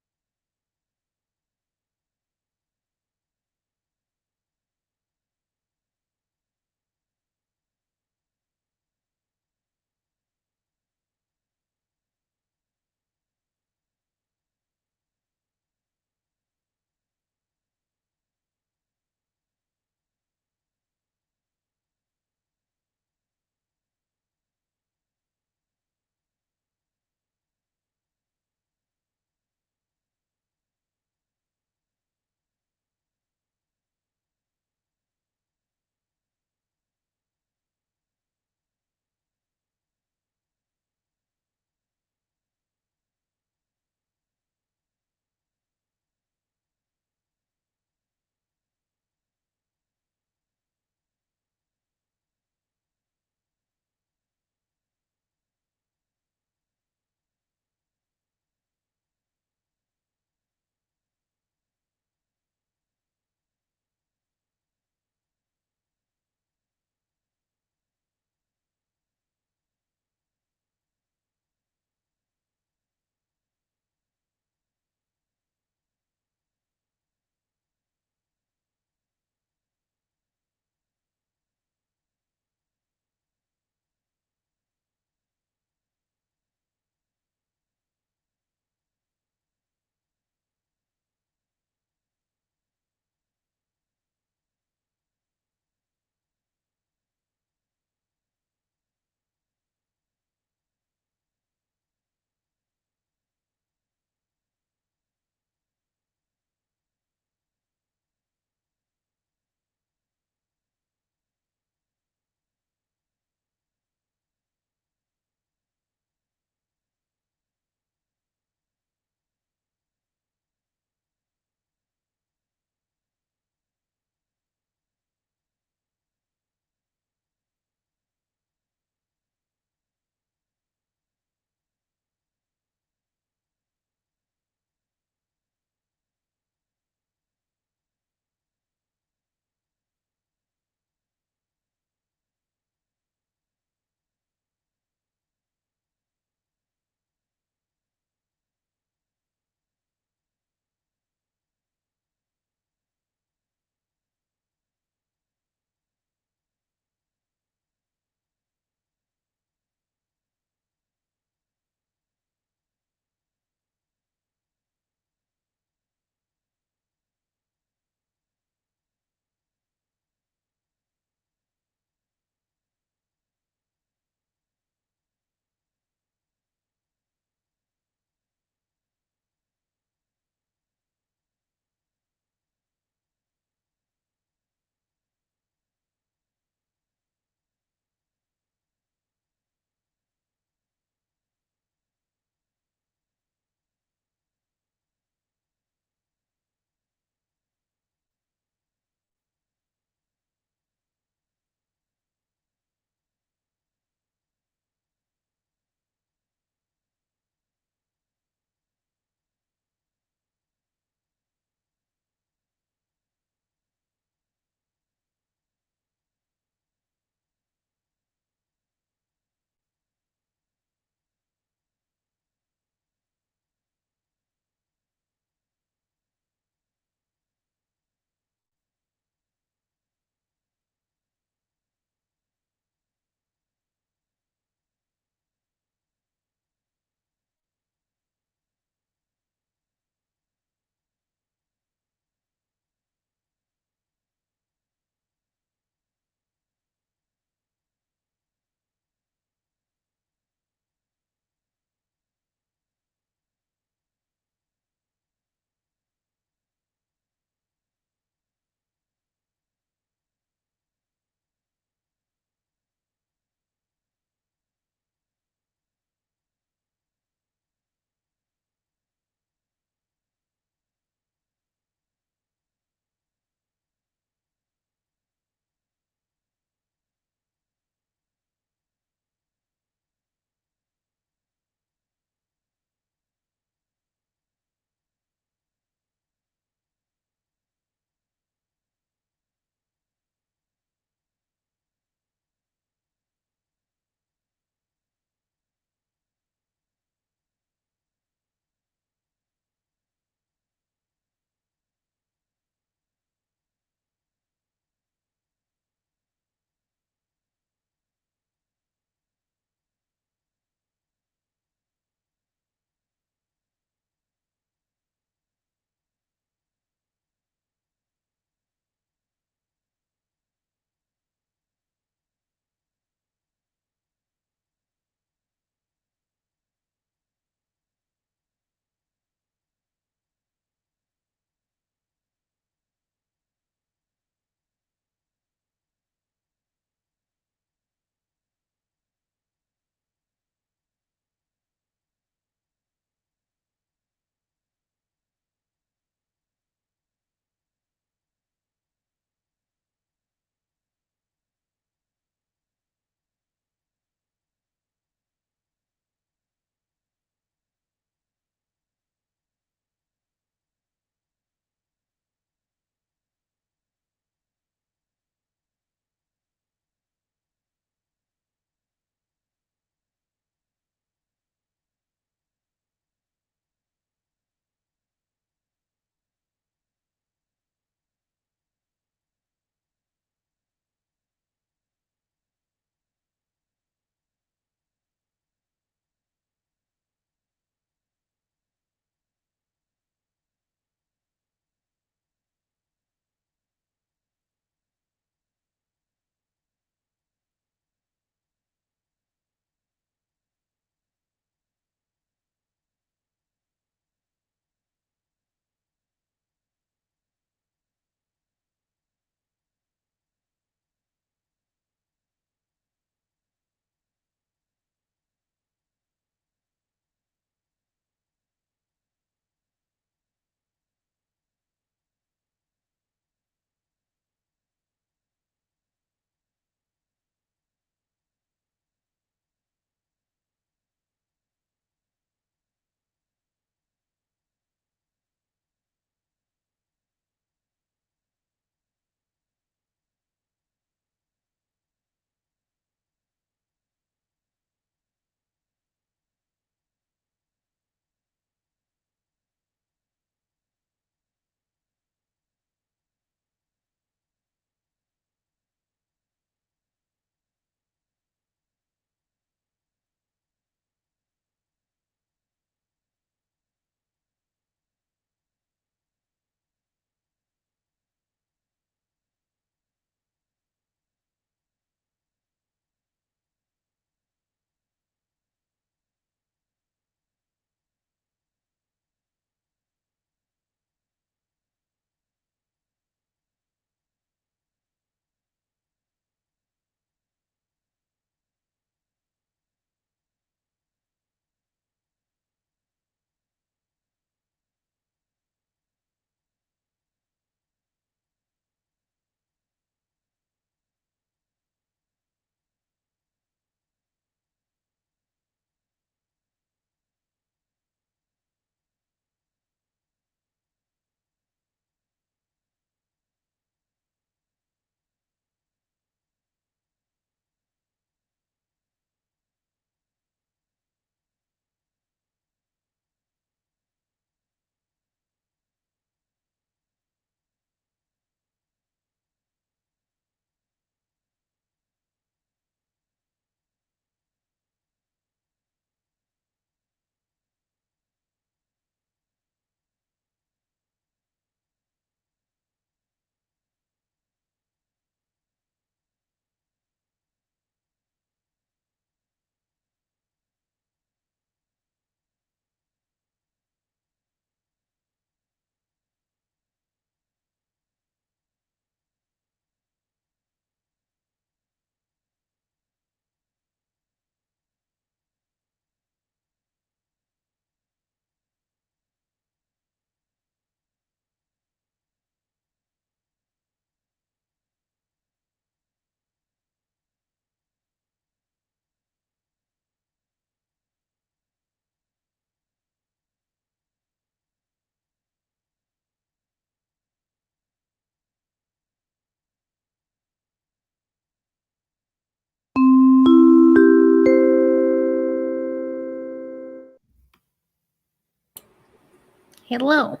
Hello.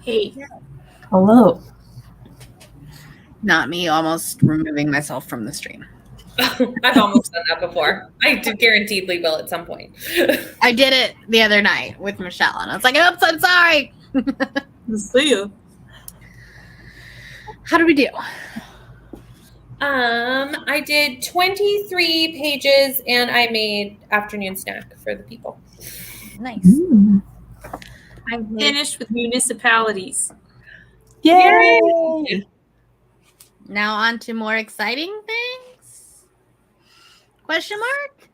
Hey. Hello. Not me almost removing myself from the stream. I've almost done that before. I guaranteedly will at some point. I did it the other night with Michelle, and I was like, oops, I'm sorry. See you. How did we do? I did 23 pages and I made afternoon snack for the people. Nice. I'm finished with municipalities. Yay! Now on to more exciting things? Question mark?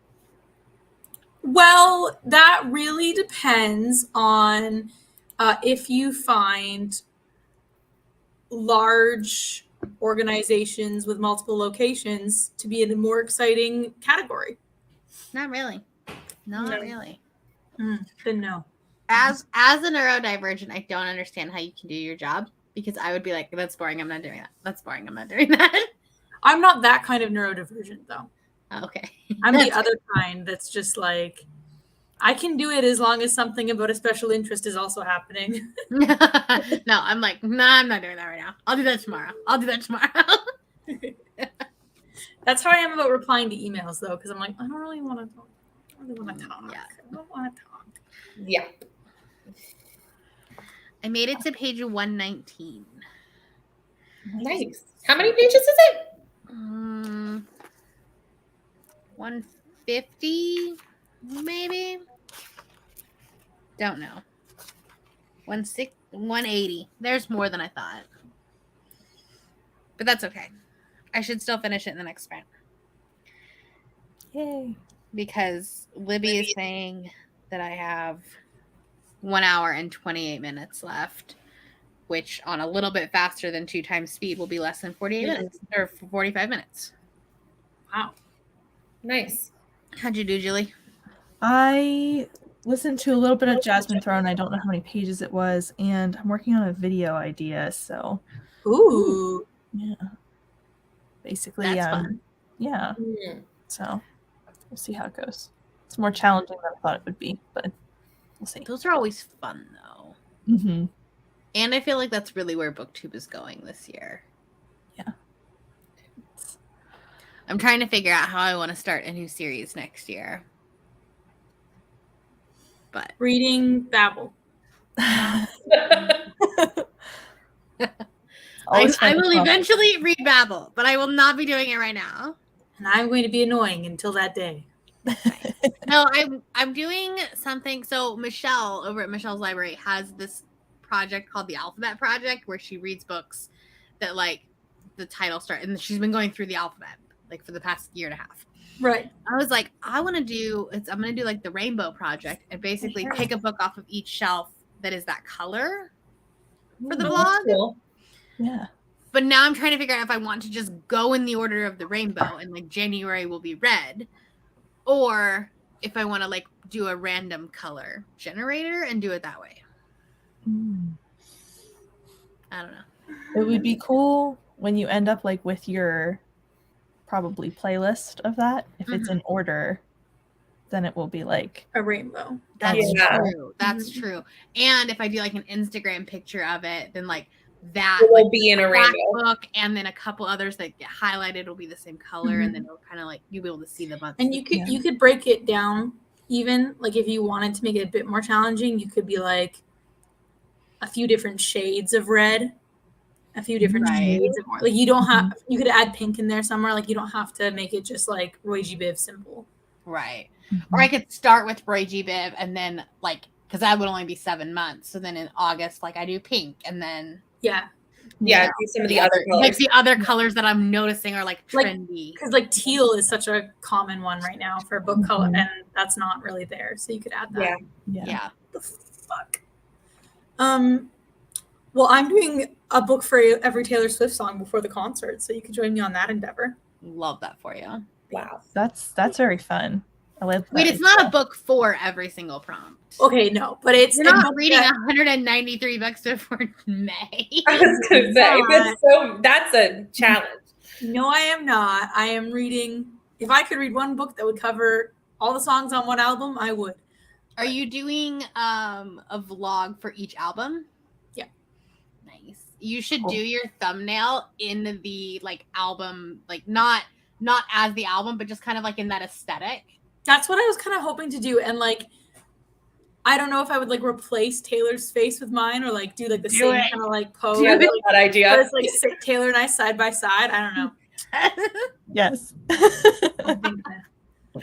Well, that really depends on if you find large organizations with multiple locations to be in a more exciting category. Not really. Not No. really. Then no. As a neurodivergent, I don't understand how you can do your job because I would be like, that's boring. I'm not doing that. That's boring. I'm not doing that. I'm not that kind of neurodivergent, though. Okay. I'm the other kind that's just like, I can do it as long as something about a special interest is also happening. No, I'm like, nah, I'm not doing that right now. I'll do that tomorrow. That's how I am about replying to emails, though, because I'm like, I don't really want to talk. I don't want to talk. Yeah. I don't want to talk. Yeah. I made it to page 119. Nice. How many pages is it? 150, maybe. Don't know. 180. There's more than I thought. But that's okay. I should still finish it in the next sprint. Yay. Because Libby is saying that I have 1 hour and 28 minutes left, which on a little bit faster than 2 times speed will be less than 48 minutes or 45 minutes. Wow. Nice. How'd you do, Julie? I listened to a little bit of Jasmine Throne. I don't know how many pages it was, and I'm working on a video idea. So, Ooh. yeah. Basically, That's fun. Yeah. Mm. So, we'll see how it goes. It's more challenging than I thought it would be, but we'll see. Those are always fun, though. Mm-hmm. And I feel like that's really where BookTube is going this year. Yeah. I'm trying to figure out how I want to start a new series next year. But Reading Babel. I will eventually read Babel, but I will not be doing it right now. And I'm going to be annoying until that day. No, I'm doing something. So Michelle over at Michelle's Library has this project called the Alphabet Project, where she reads books that like the title start, and she's been going through the alphabet like for the past year and a half. Right. I was like, I'm gonna do like the Rainbow Project and basically pick a book off of each shelf that is that color for the blog. Cool. Yeah. But now I'm trying to figure out if I want to just go in the order of the rainbow and like January will be red, or if I want to like do a random color generator and do it that way. I don't know. It would be cool when you end up like with your probably playlist of that. If it's in order, then it will be like a rainbow. That's true. That's true. And if I do like an Instagram picture of it, then like that will like, be in a rainbow book, and then a couple others that get highlighted will be the same color, and then it'll kind of like you'll be able to see the months. And you could break it down even like if you wanted to make it a bit more challenging, you could be like a few different shades of red, a few different shades of more. Like you don't have you could add pink in there somewhere. Like you don't have to make it just like Roy G. Biv simple. Right. Or I could start with Roy G. Biv and then like because that would only be 7 months. So then in August, like I do pink, and then some of the other colors. Like the other colors that I'm noticing are like trendy. Because like teal is such a common one right now for book color, and that's not really there. So you could add that. Yeah. The fuck. Well, I'm doing a book for every Taylor Swift song before the concert, so you can join me on that endeavor. Love that for you. Wow. That's very fun. I love that. Wait, it's not a book for every single prompt. Okay, no, but it's you're not reading 193 books before May. I was gonna say that's a challenge. No, I am not. I am reading. If I could read one book that would cover all the songs on one album, I would. Are you doing a vlog for each album? Yeah. Nice. You should do your thumbnail in the like album, like not as the album, but just kind of like in that aesthetic. That's what I was kind of hoping to do, and like I don't know if I would like replace Taylor's face with mine or like do like the same kind of like pose. Yeah, that's that idea. But it's like sit Taylor and I side by side. I don't know. Yes. I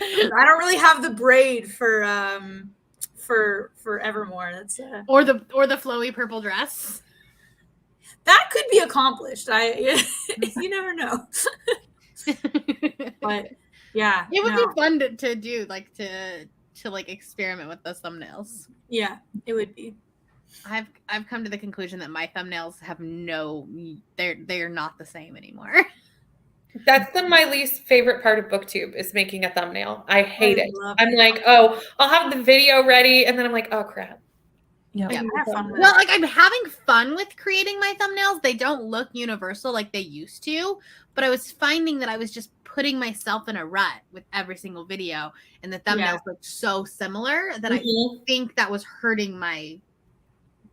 don't really have the braid for Evermore. That's or the flowy purple dress. That could be accomplished. You never know. But yeah, it would be fun to do, like to like experiment with those thumbnails. Yeah, it would be. I've come to the conclusion that my thumbnails have they're not the same anymore. That's my least favorite part of BookTube is making a thumbnail. I hate it. I'm like, oh, I'll have the video ready, and then I'm like, oh crap. Yeah. Well, like I'm having fun with creating my thumbnails. They don't look universal like they used to, but I was finding that I was just putting myself in a rut with every single video, and the thumbnails looked so similar that I think that was hurting my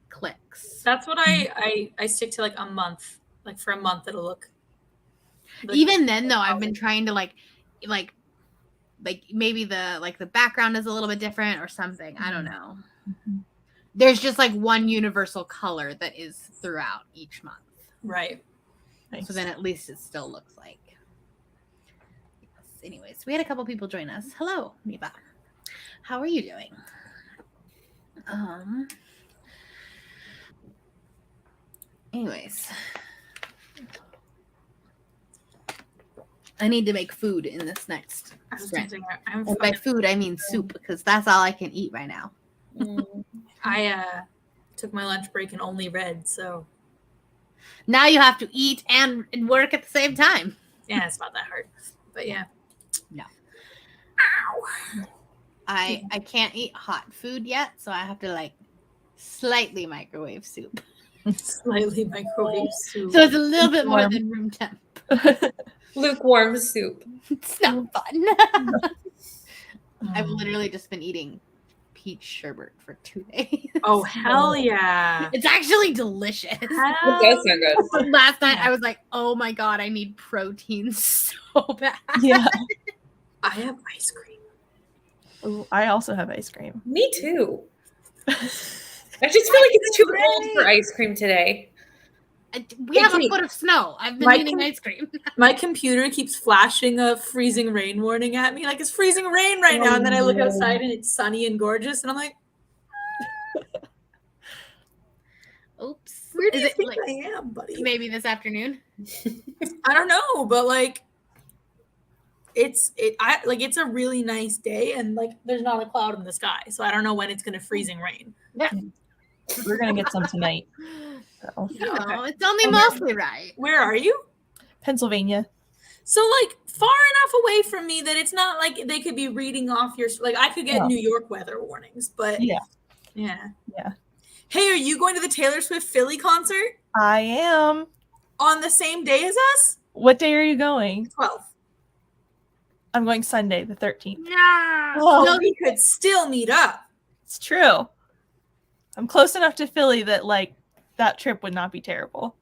clicks. That's what I stick to, like a month. Like for a month it'll look. Even then though, I've been trying to like maybe the background is a little bit different or something. I don't know. There's just like one universal color that is throughout each month. Right. Nice. So then at least it still looks like. Yes. Anyways, we had a couple people join us. Hello, Miba. How are you doing? Anyways. I need to make food in this next sprint. And by food, I mean soup, because that's all I can eat right now. I took my lunch break and only read, so. Now you have to eat and work at the same time. Yeah, it's not that hard. But yeah. No. Ow. I can't eat hot food yet, so I have to like slightly microwave soup. Slightly microwave soup. So it's a little bit more than room temp. Lukewarm soup. It's not fun. I've literally just been eating peach sherbet for 2 days. Oh, hell yeah. It's actually delicious. It does sound good. But last night I was like, oh my God, I need protein so bad. Yeah. I have ice cream. Ooh, I also have ice cream. Me too. I just feel like it's too cold for ice cream today. We have a foot of snow. I've been eating ice cream. My computer keeps flashing a freezing rain warning at me. Like, it's freezing rain right now. And then I look outside and it's sunny and gorgeous. And I'm like, oops. Where do you think I am, buddy? Maybe this afternoon. I don't know, but like it's a really nice day and like there's not a cloud in the sky. So I don't know when it's gonna freezing rain. Yeah. We're gonna get some tonight. So. It's only mostly right. Where are you? Pennsylvania. So like far enough away from me that it's not like they could be reading off your like I could get New York weather warnings, but yeah. Hey, are you going to the Taylor Swift Philly concert? I am. On the same day as us? What day are you going? 12th. I'm going Sunday, the 13th. Yeah. So we could still meet up. It's true. I'm close enough to Philly that like that trip would not be terrible.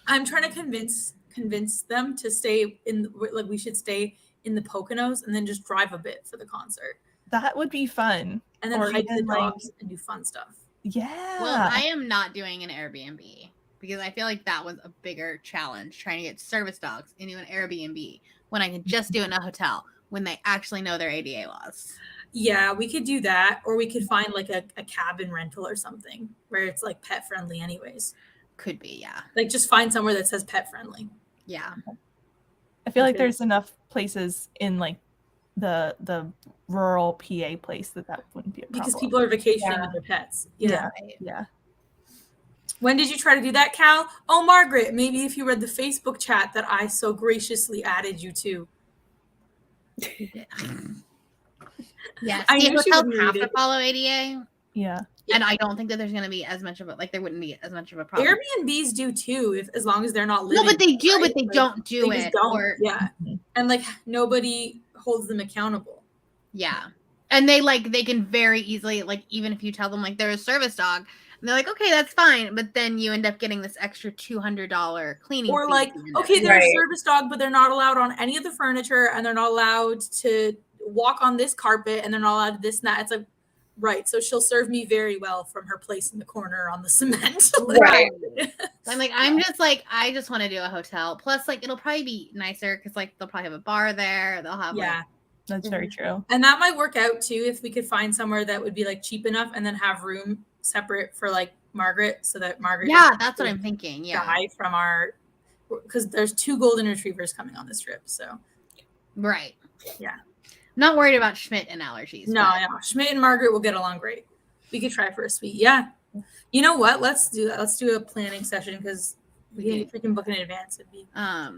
I'm trying to convince them to stay in like we should stay in the Poconos and then just drive a bit for the concert. That would be fun. And then hike the dogs and do fun stuff. Yeah. Well, I am not doing an Airbnb because I feel like that was a bigger challenge trying to get service dogs into an Airbnb when I can just do it in a hotel when they actually know their ADA laws. Yeah, we could do that, or we could find like a cabin rental or something where it's like pet friendly anyways. Could be, yeah. Like just find somewhere that says pet friendly. Yeah. I feel like there's enough places in like the rural PA place that wouldn't be a problem. Because people are vacationing with their pets. Yeah. When did you try to do that, Cal? Oh, Margaret, maybe if you read the Facebook chat that I so graciously added you to. Yeah, hotels have to follow ADA. Yeah. And I don't think that there's going to be as much of there wouldn't be as much of a problem. Airbnbs do too, as long as they're not living. No, but they do, right? but they don't do they it. Don't. Yeah. And like nobody holds them accountable. Yeah. And they can very easily, like, even if you tell them like they're a service dog, and they're like, okay, that's fine, but then you end up getting this extra $200 cleaning or fee like, okay, they're a service dog, but they're not allowed on any of the furniture, and they're not allowed to walk on this carpet, and they're not allowed this and that. It's like, right, so she'll serve me very well from her place in the corner on the cement. Right. I'm like, I just want to do a hotel. Plus, like, it'll probably be nicer because, like, they'll probably have a bar there. They'll have That's very true. And that might work out too if we could find somewhere that would be like cheap enough, and then have room separate for like Margaret, so that Margaret. Yeah, that's what I'm thinking. Yeah, die from because there's 2 golden retrievers coming on this trip. So, right. Yeah. Not worried about Schmidt and allergies. No. Schmidt and Margaret will get along great. We could try for a suite. Yeah. You know what? Let's do that. Let's do a planning session because we can book in advance. It'd be, yeah.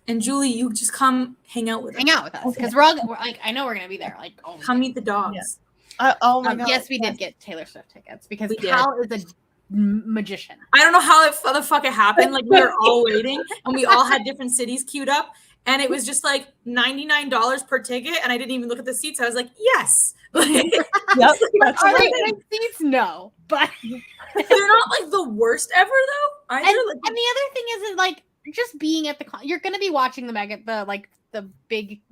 And Julie, you just come hang out with us. Hang out with us because we're like, I know we're gonna be there. Like, come meet the dogs. Yeah. Oh my God. Yes, we did get Taylor Swift tickets because Cal is a magician. I don't know how the fuck it happened. Like, we were all waiting and we all had different cities queued up. And it was just like $99 per ticket, and I didn't even look at the seats. I was like, "Yes." Yep. Are they good seats? No, but they're not like the worst ever, though. And the other thing is like just being at the you're going to be watching them at the big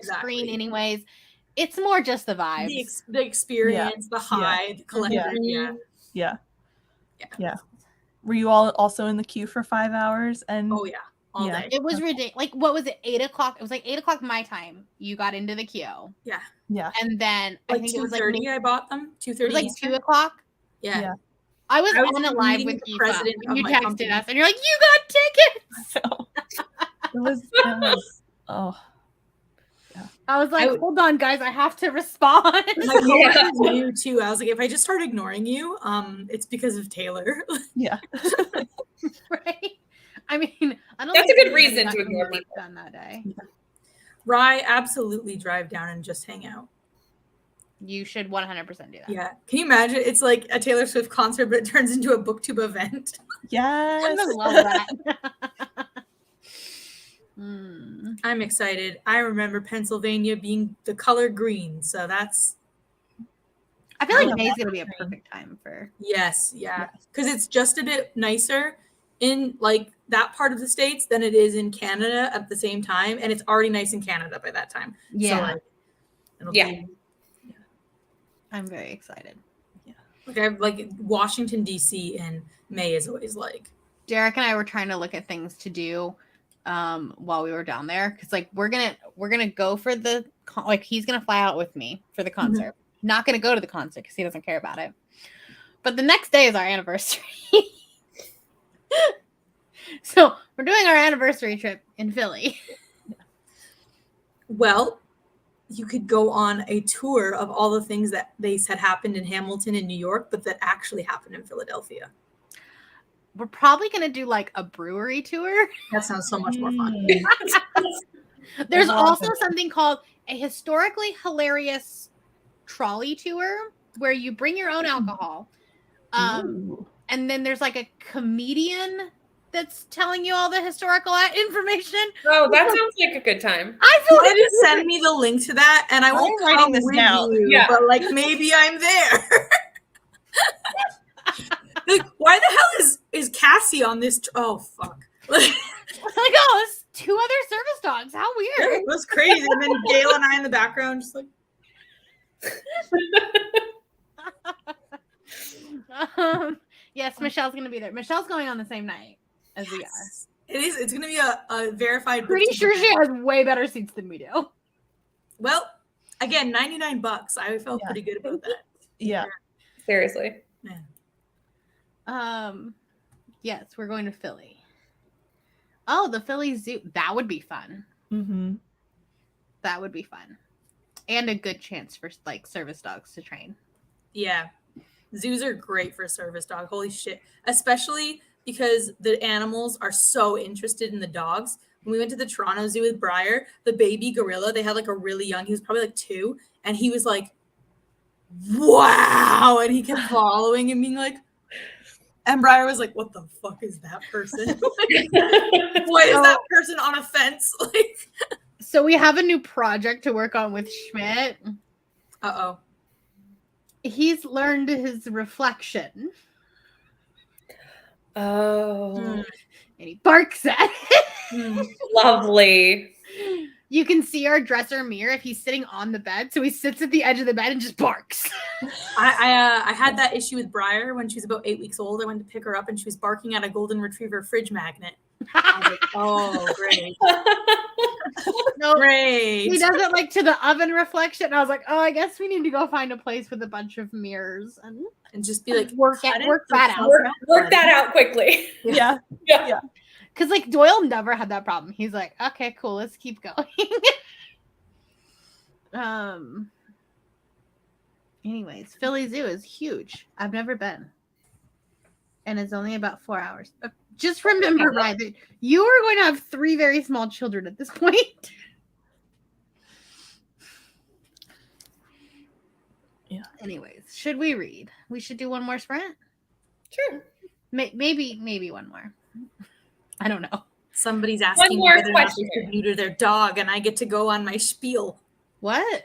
screen anyways. It's more just the vibes, the experience, the high, the collective. Yeah. Were you all also in the queue for 5 hours? And oh yeah. All day. It was ridiculous. Like, what was it? 8 o'clock. It was like 8 o'clock my time. You got into the queue. Yeah. And then I think it was like 2:30. I bought them. 2:30. Like 2 o'clock. Yeah. I was on it live with you. You texted us, and you're like, "You got tickets." So, it was. Oh. Yeah. I was like, "Hold on, guys. I have to respond." My coworkers knew too. I was like, if I just start ignoring you, it's because of Taylor. Yeah. Right. I mean, I don't. That's a good reason to ignore people. Done that day. Rye, absolutely drive down and just hang out. You should 100% do that. Yeah. Can you imagine? It's like a Taylor Swift concert, but it turns into a booktube event. Yes. I love that. I'm excited. I remember Pennsylvania being the color green, so that's. I feel like May's gonna be a perfect time for. Yes, yeah, because it's just a bit nicer in like that part of the States than it is in Canada at the same time, and it's already nice in Canada by that time. Yeah, so, I'm very excited. Yeah, like Washington D.C. in May is always like. Derek and I were trying to look at things to do while we were down there because like we're gonna go for the he's gonna fly out with me for the concert. Mm-hmm. Not gonna go to the concert because he doesn't care about it. But the next day is our anniversary. So we're doing our anniversary trip in Philly. Well, you could go on a tour of all the things that they said happened in Hamilton and New York, but that actually happened in Philadelphia. We're probably going to do like a brewery tour. That sounds so much more fun. There's also something called a historically hilarious trolley tour where you bring your own alcohol. And then there's like a comedian that's telling you all the historical information. Oh, that sounds like a good time. I feel like just send me the link to that, and I won't writing this down. But like maybe I'm there. Like, why the hell is Cassie on this? Oh fuck! Like, oh, it's 2 other service dogs. How weird! It was crazy. And then Gail and I in the background, just like. Yes, Michelle's gonna be there. Michelle's going on the same night as we are. It's gonna be a verified. Pretty sure she has way better seats than we do. Well, again, $99. I felt pretty good about that. Yeah. Seriously. Yeah. Yes, we're going to Philly. Oh, the Philly Zoo. That would be fun. Mm-hmm. That would be fun. And a good chance for like service dogs to train. Yeah. Zoos are great for service dog. Holy shit. Especially because the animals are so interested in the dogs. When we went to the Toronto Zoo with Briar, the baby gorilla, they had like a really young, he was probably like 2. And he was like, wow. And he kept following and being like, and Briar was like, what the fuck is that person? What is that person on a fence? Like, So we have a new project to work on with Schmidt. Uh-oh. He's learned his reflection. Oh, And he barks at it. lovely. You can see our dresser mirror if he's sitting on the bed. So he sits at the edge of the bed and just barks. I had that issue with Briar when she was about 8 weeks old. I went to pick her up and she was barking at a golden retriever fridge magnet. I was like, oh, great. No, Great. he does it like to the oven reflection. I was like, oh, I guess we need to go find a place with a bunch of mirrors And just be like, work that out. Work that out quickly. Yeah. Because like Doyle never had that problem. He's like, okay, cool, let's keep going. Anyways, Philly Zoo is huge. I've never been. And it's only about 4 hours. Just remember, Ryan, that you are going to have 3 very small children at this point. Yeah. Anyways, should we read? We should do one more sprint? Sure. Maybe one more. I don't know. Somebody's asking more whether or not question. they should neuter their dog, and I get to go on my spiel. What?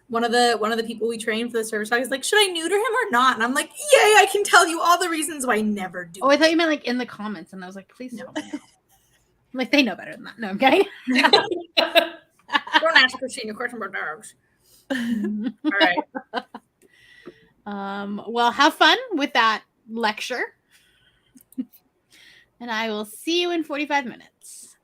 One of the people we train for the service dog is like, should I neuter him or not? And I'm like, yay, I can tell you all the reasons why I never do. Oh, I thought you meant like in the comments, and I was like, please tell me. No. Like they know better than that. No, I'm kidding. Don't ask Christine a question about dogs. All right. Well, have fun with that lecture. And I will see you in 45 minutes.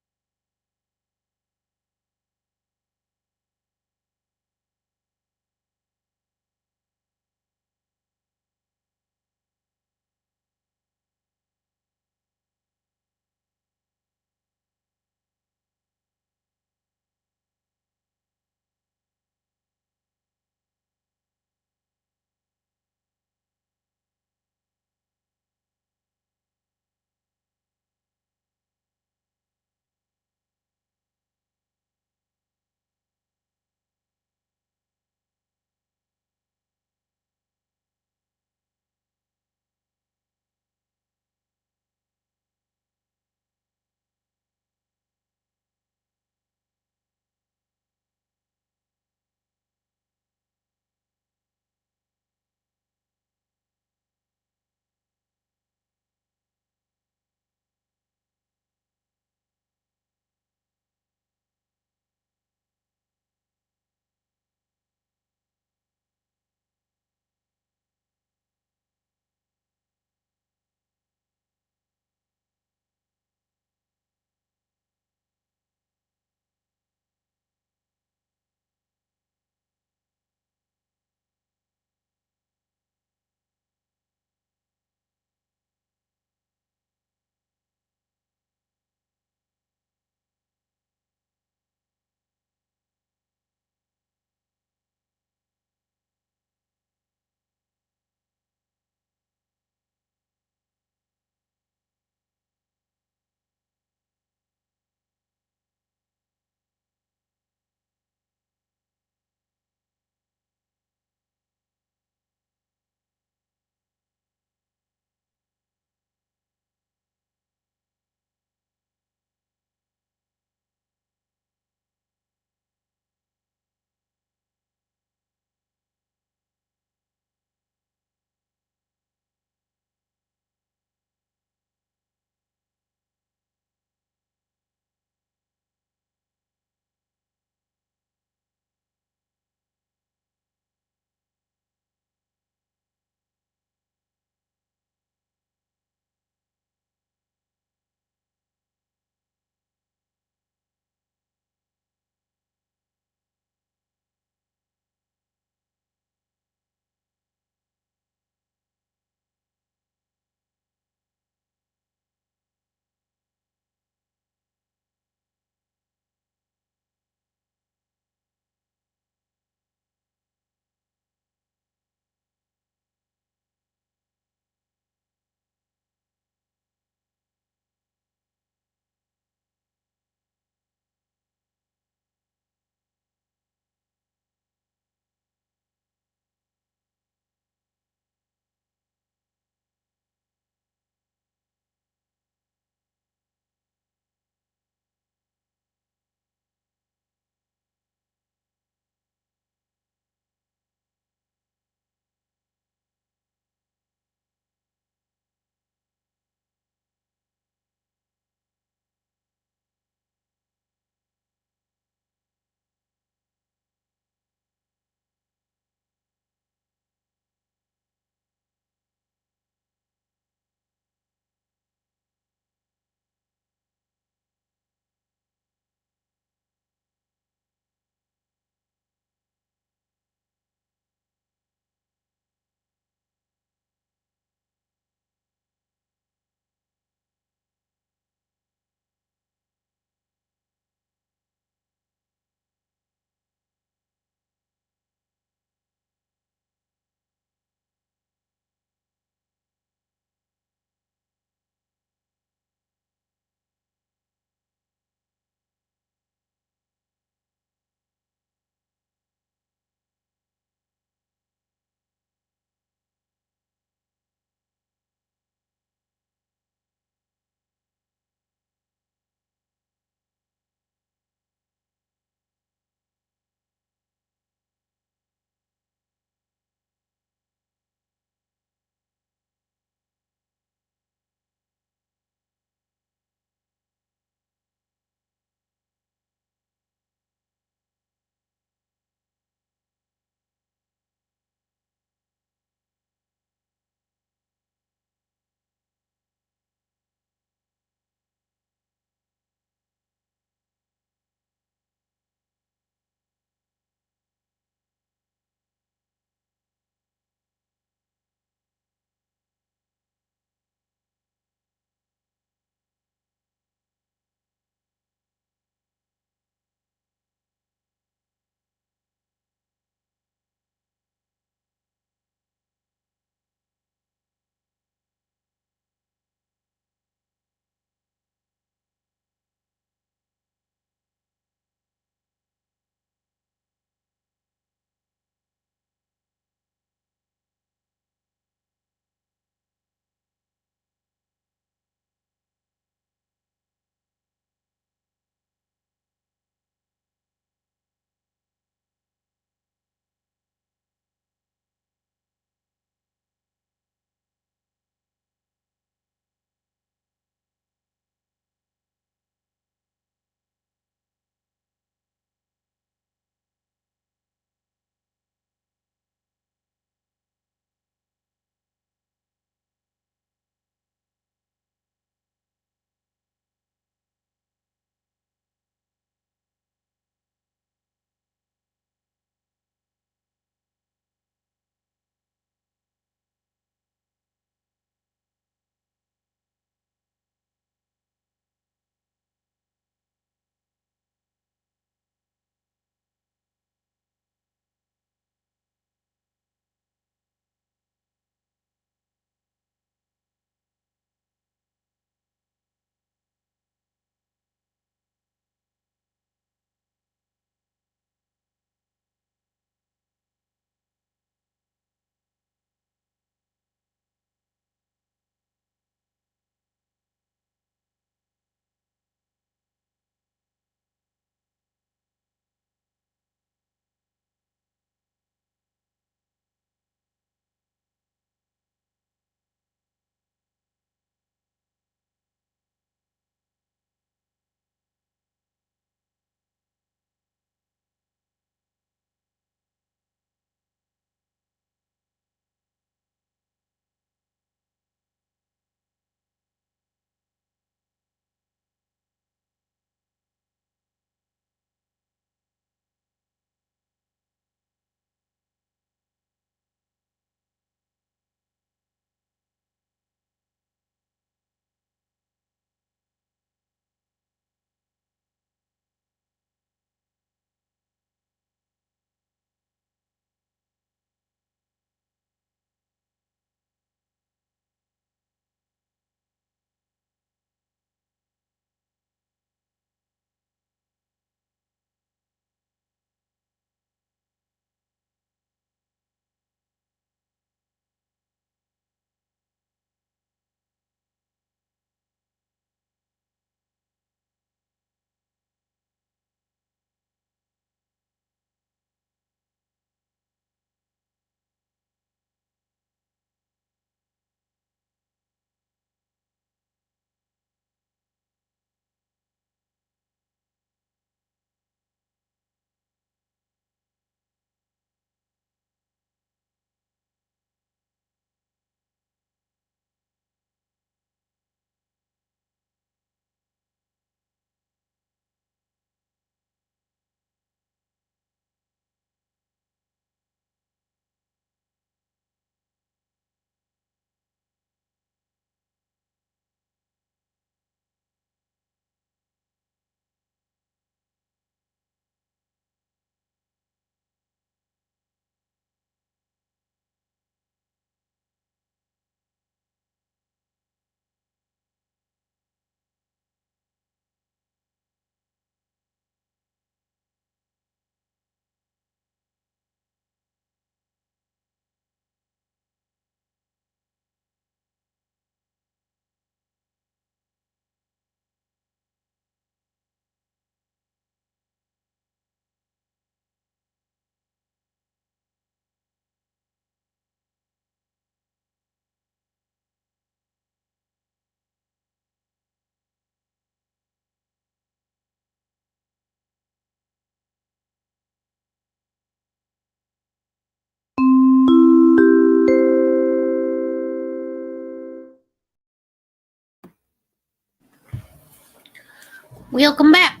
Welcome back.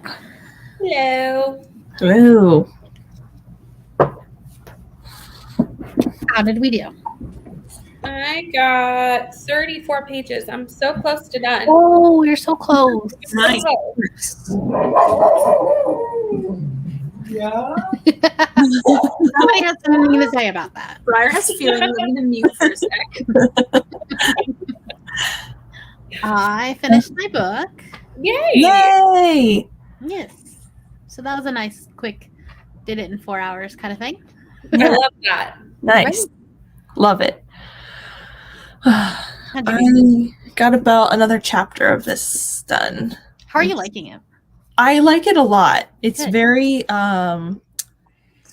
Hello. Ooh. How did we do? I got 34 pages. I'm so close to done. Oh, you're so close. Nice. Yeah. Somebody has something to say about that. Briar has feelings. I'm gonna mute for a sec. I finished my book. Yay! Yay! Yes. So that was a nice, quick, did it in 4 hours kind of thing. I love that. Nice. Love it. How'd you do? I got about another chapter of this done. How are you liking it? I like it a lot. It's Good.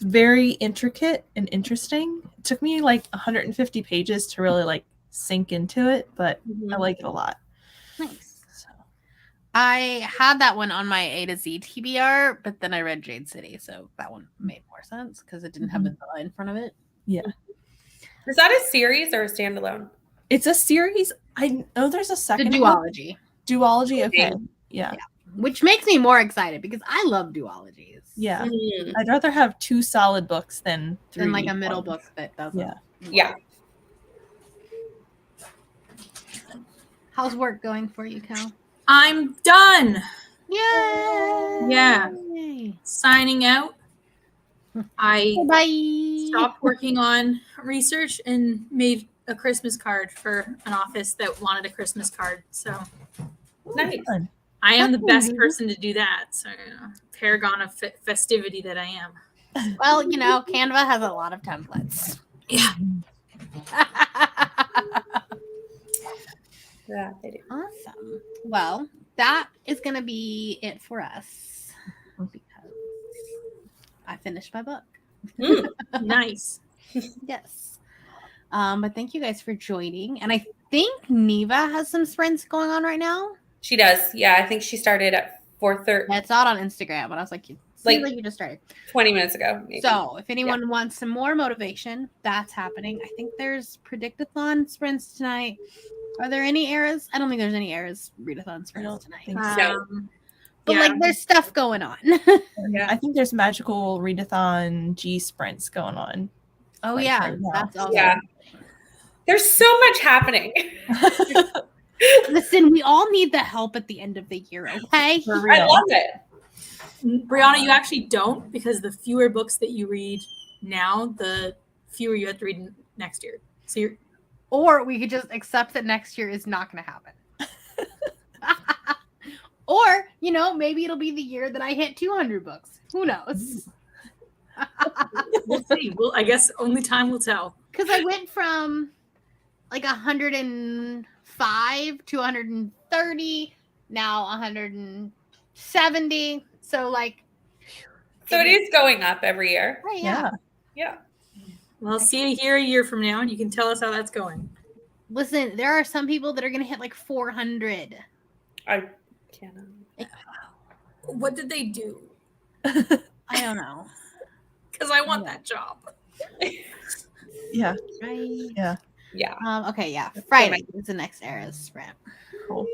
very intricate and interesting. It took me like 150 pages to really like sink into it, but I like it a lot. Nice. So. I had that one on my A to Z TBR, but then I read Jade City, so that one made more sense because it didn't have a the in front of it. Yeah. Is that a series or a standalone? It's a series. I know there's a The second duology. Duology, okay. Yeah. Which makes me more excited because I love duologies. Yeah. Mm. I'd rather have 2 solid books than 3. Than like a middle ones. book that doesn't. Yeah. Yeah. How's work going for you, Cal? I'm done. Yay! Yeah. Signing out. I Bye. stopped working on research and made a Christmas card for an office that wanted a Christmas card. So Nice. Fun. I am the That's best neat. person to do that. So paragon of festivity that I am. Well, you know, Canva has a lot of templates. Yeah. Yeah, they do. Awesome. Well, that is going to be it for us because I finished my book. Mm. Nice. Yes. But thank you guys for joining. And I think Neva has some sprints going on right now. She does. Yeah, I think she started at 4:30, It's not on Instagram, but I was like, Like- like you just started. 20 minutes ago. Maybe. So if anyone wants some more motivation, that's happening. I think there's Readathon sprints tonight. Are there any eras? I don't think there's any eras Readathon sprints tonight. think But yeah. like there's stuff going on. Yeah. I think there's magical readathon G sprints going on. Oh Like, yeah. right now. That's all. Yeah. There's so much happening. Listen, we all need the help at the end of the year, okay? For I real. love it. Brianna, you actually don't, because the fewer books that you read now, the fewer you have to read next year. So you're Or we could just accept that next year is not going to happen. Or, you know, maybe it'll be the year that I hit 200 books. Who knows? we'll see. Well, I guess only time will tell. Because I went from like 105 to 130, now 170. So like, So it is going up every year. right, Yeah. Yeah. Well, see you here a year from now, and you can tell us how that's going. Listen, there are some people that are going to hit like 400. I can't. What did they do? I don't know. Because I want that job. Yeah. Right? Yeah. Okay, yeah. Friday is the next era's sprint. Cool.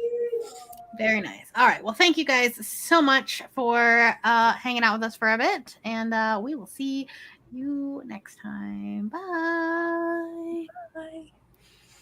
Very nice. All right. Well, thank you guys so much for hanging out with us for a bit. And we will see you next time. Bye. Bye.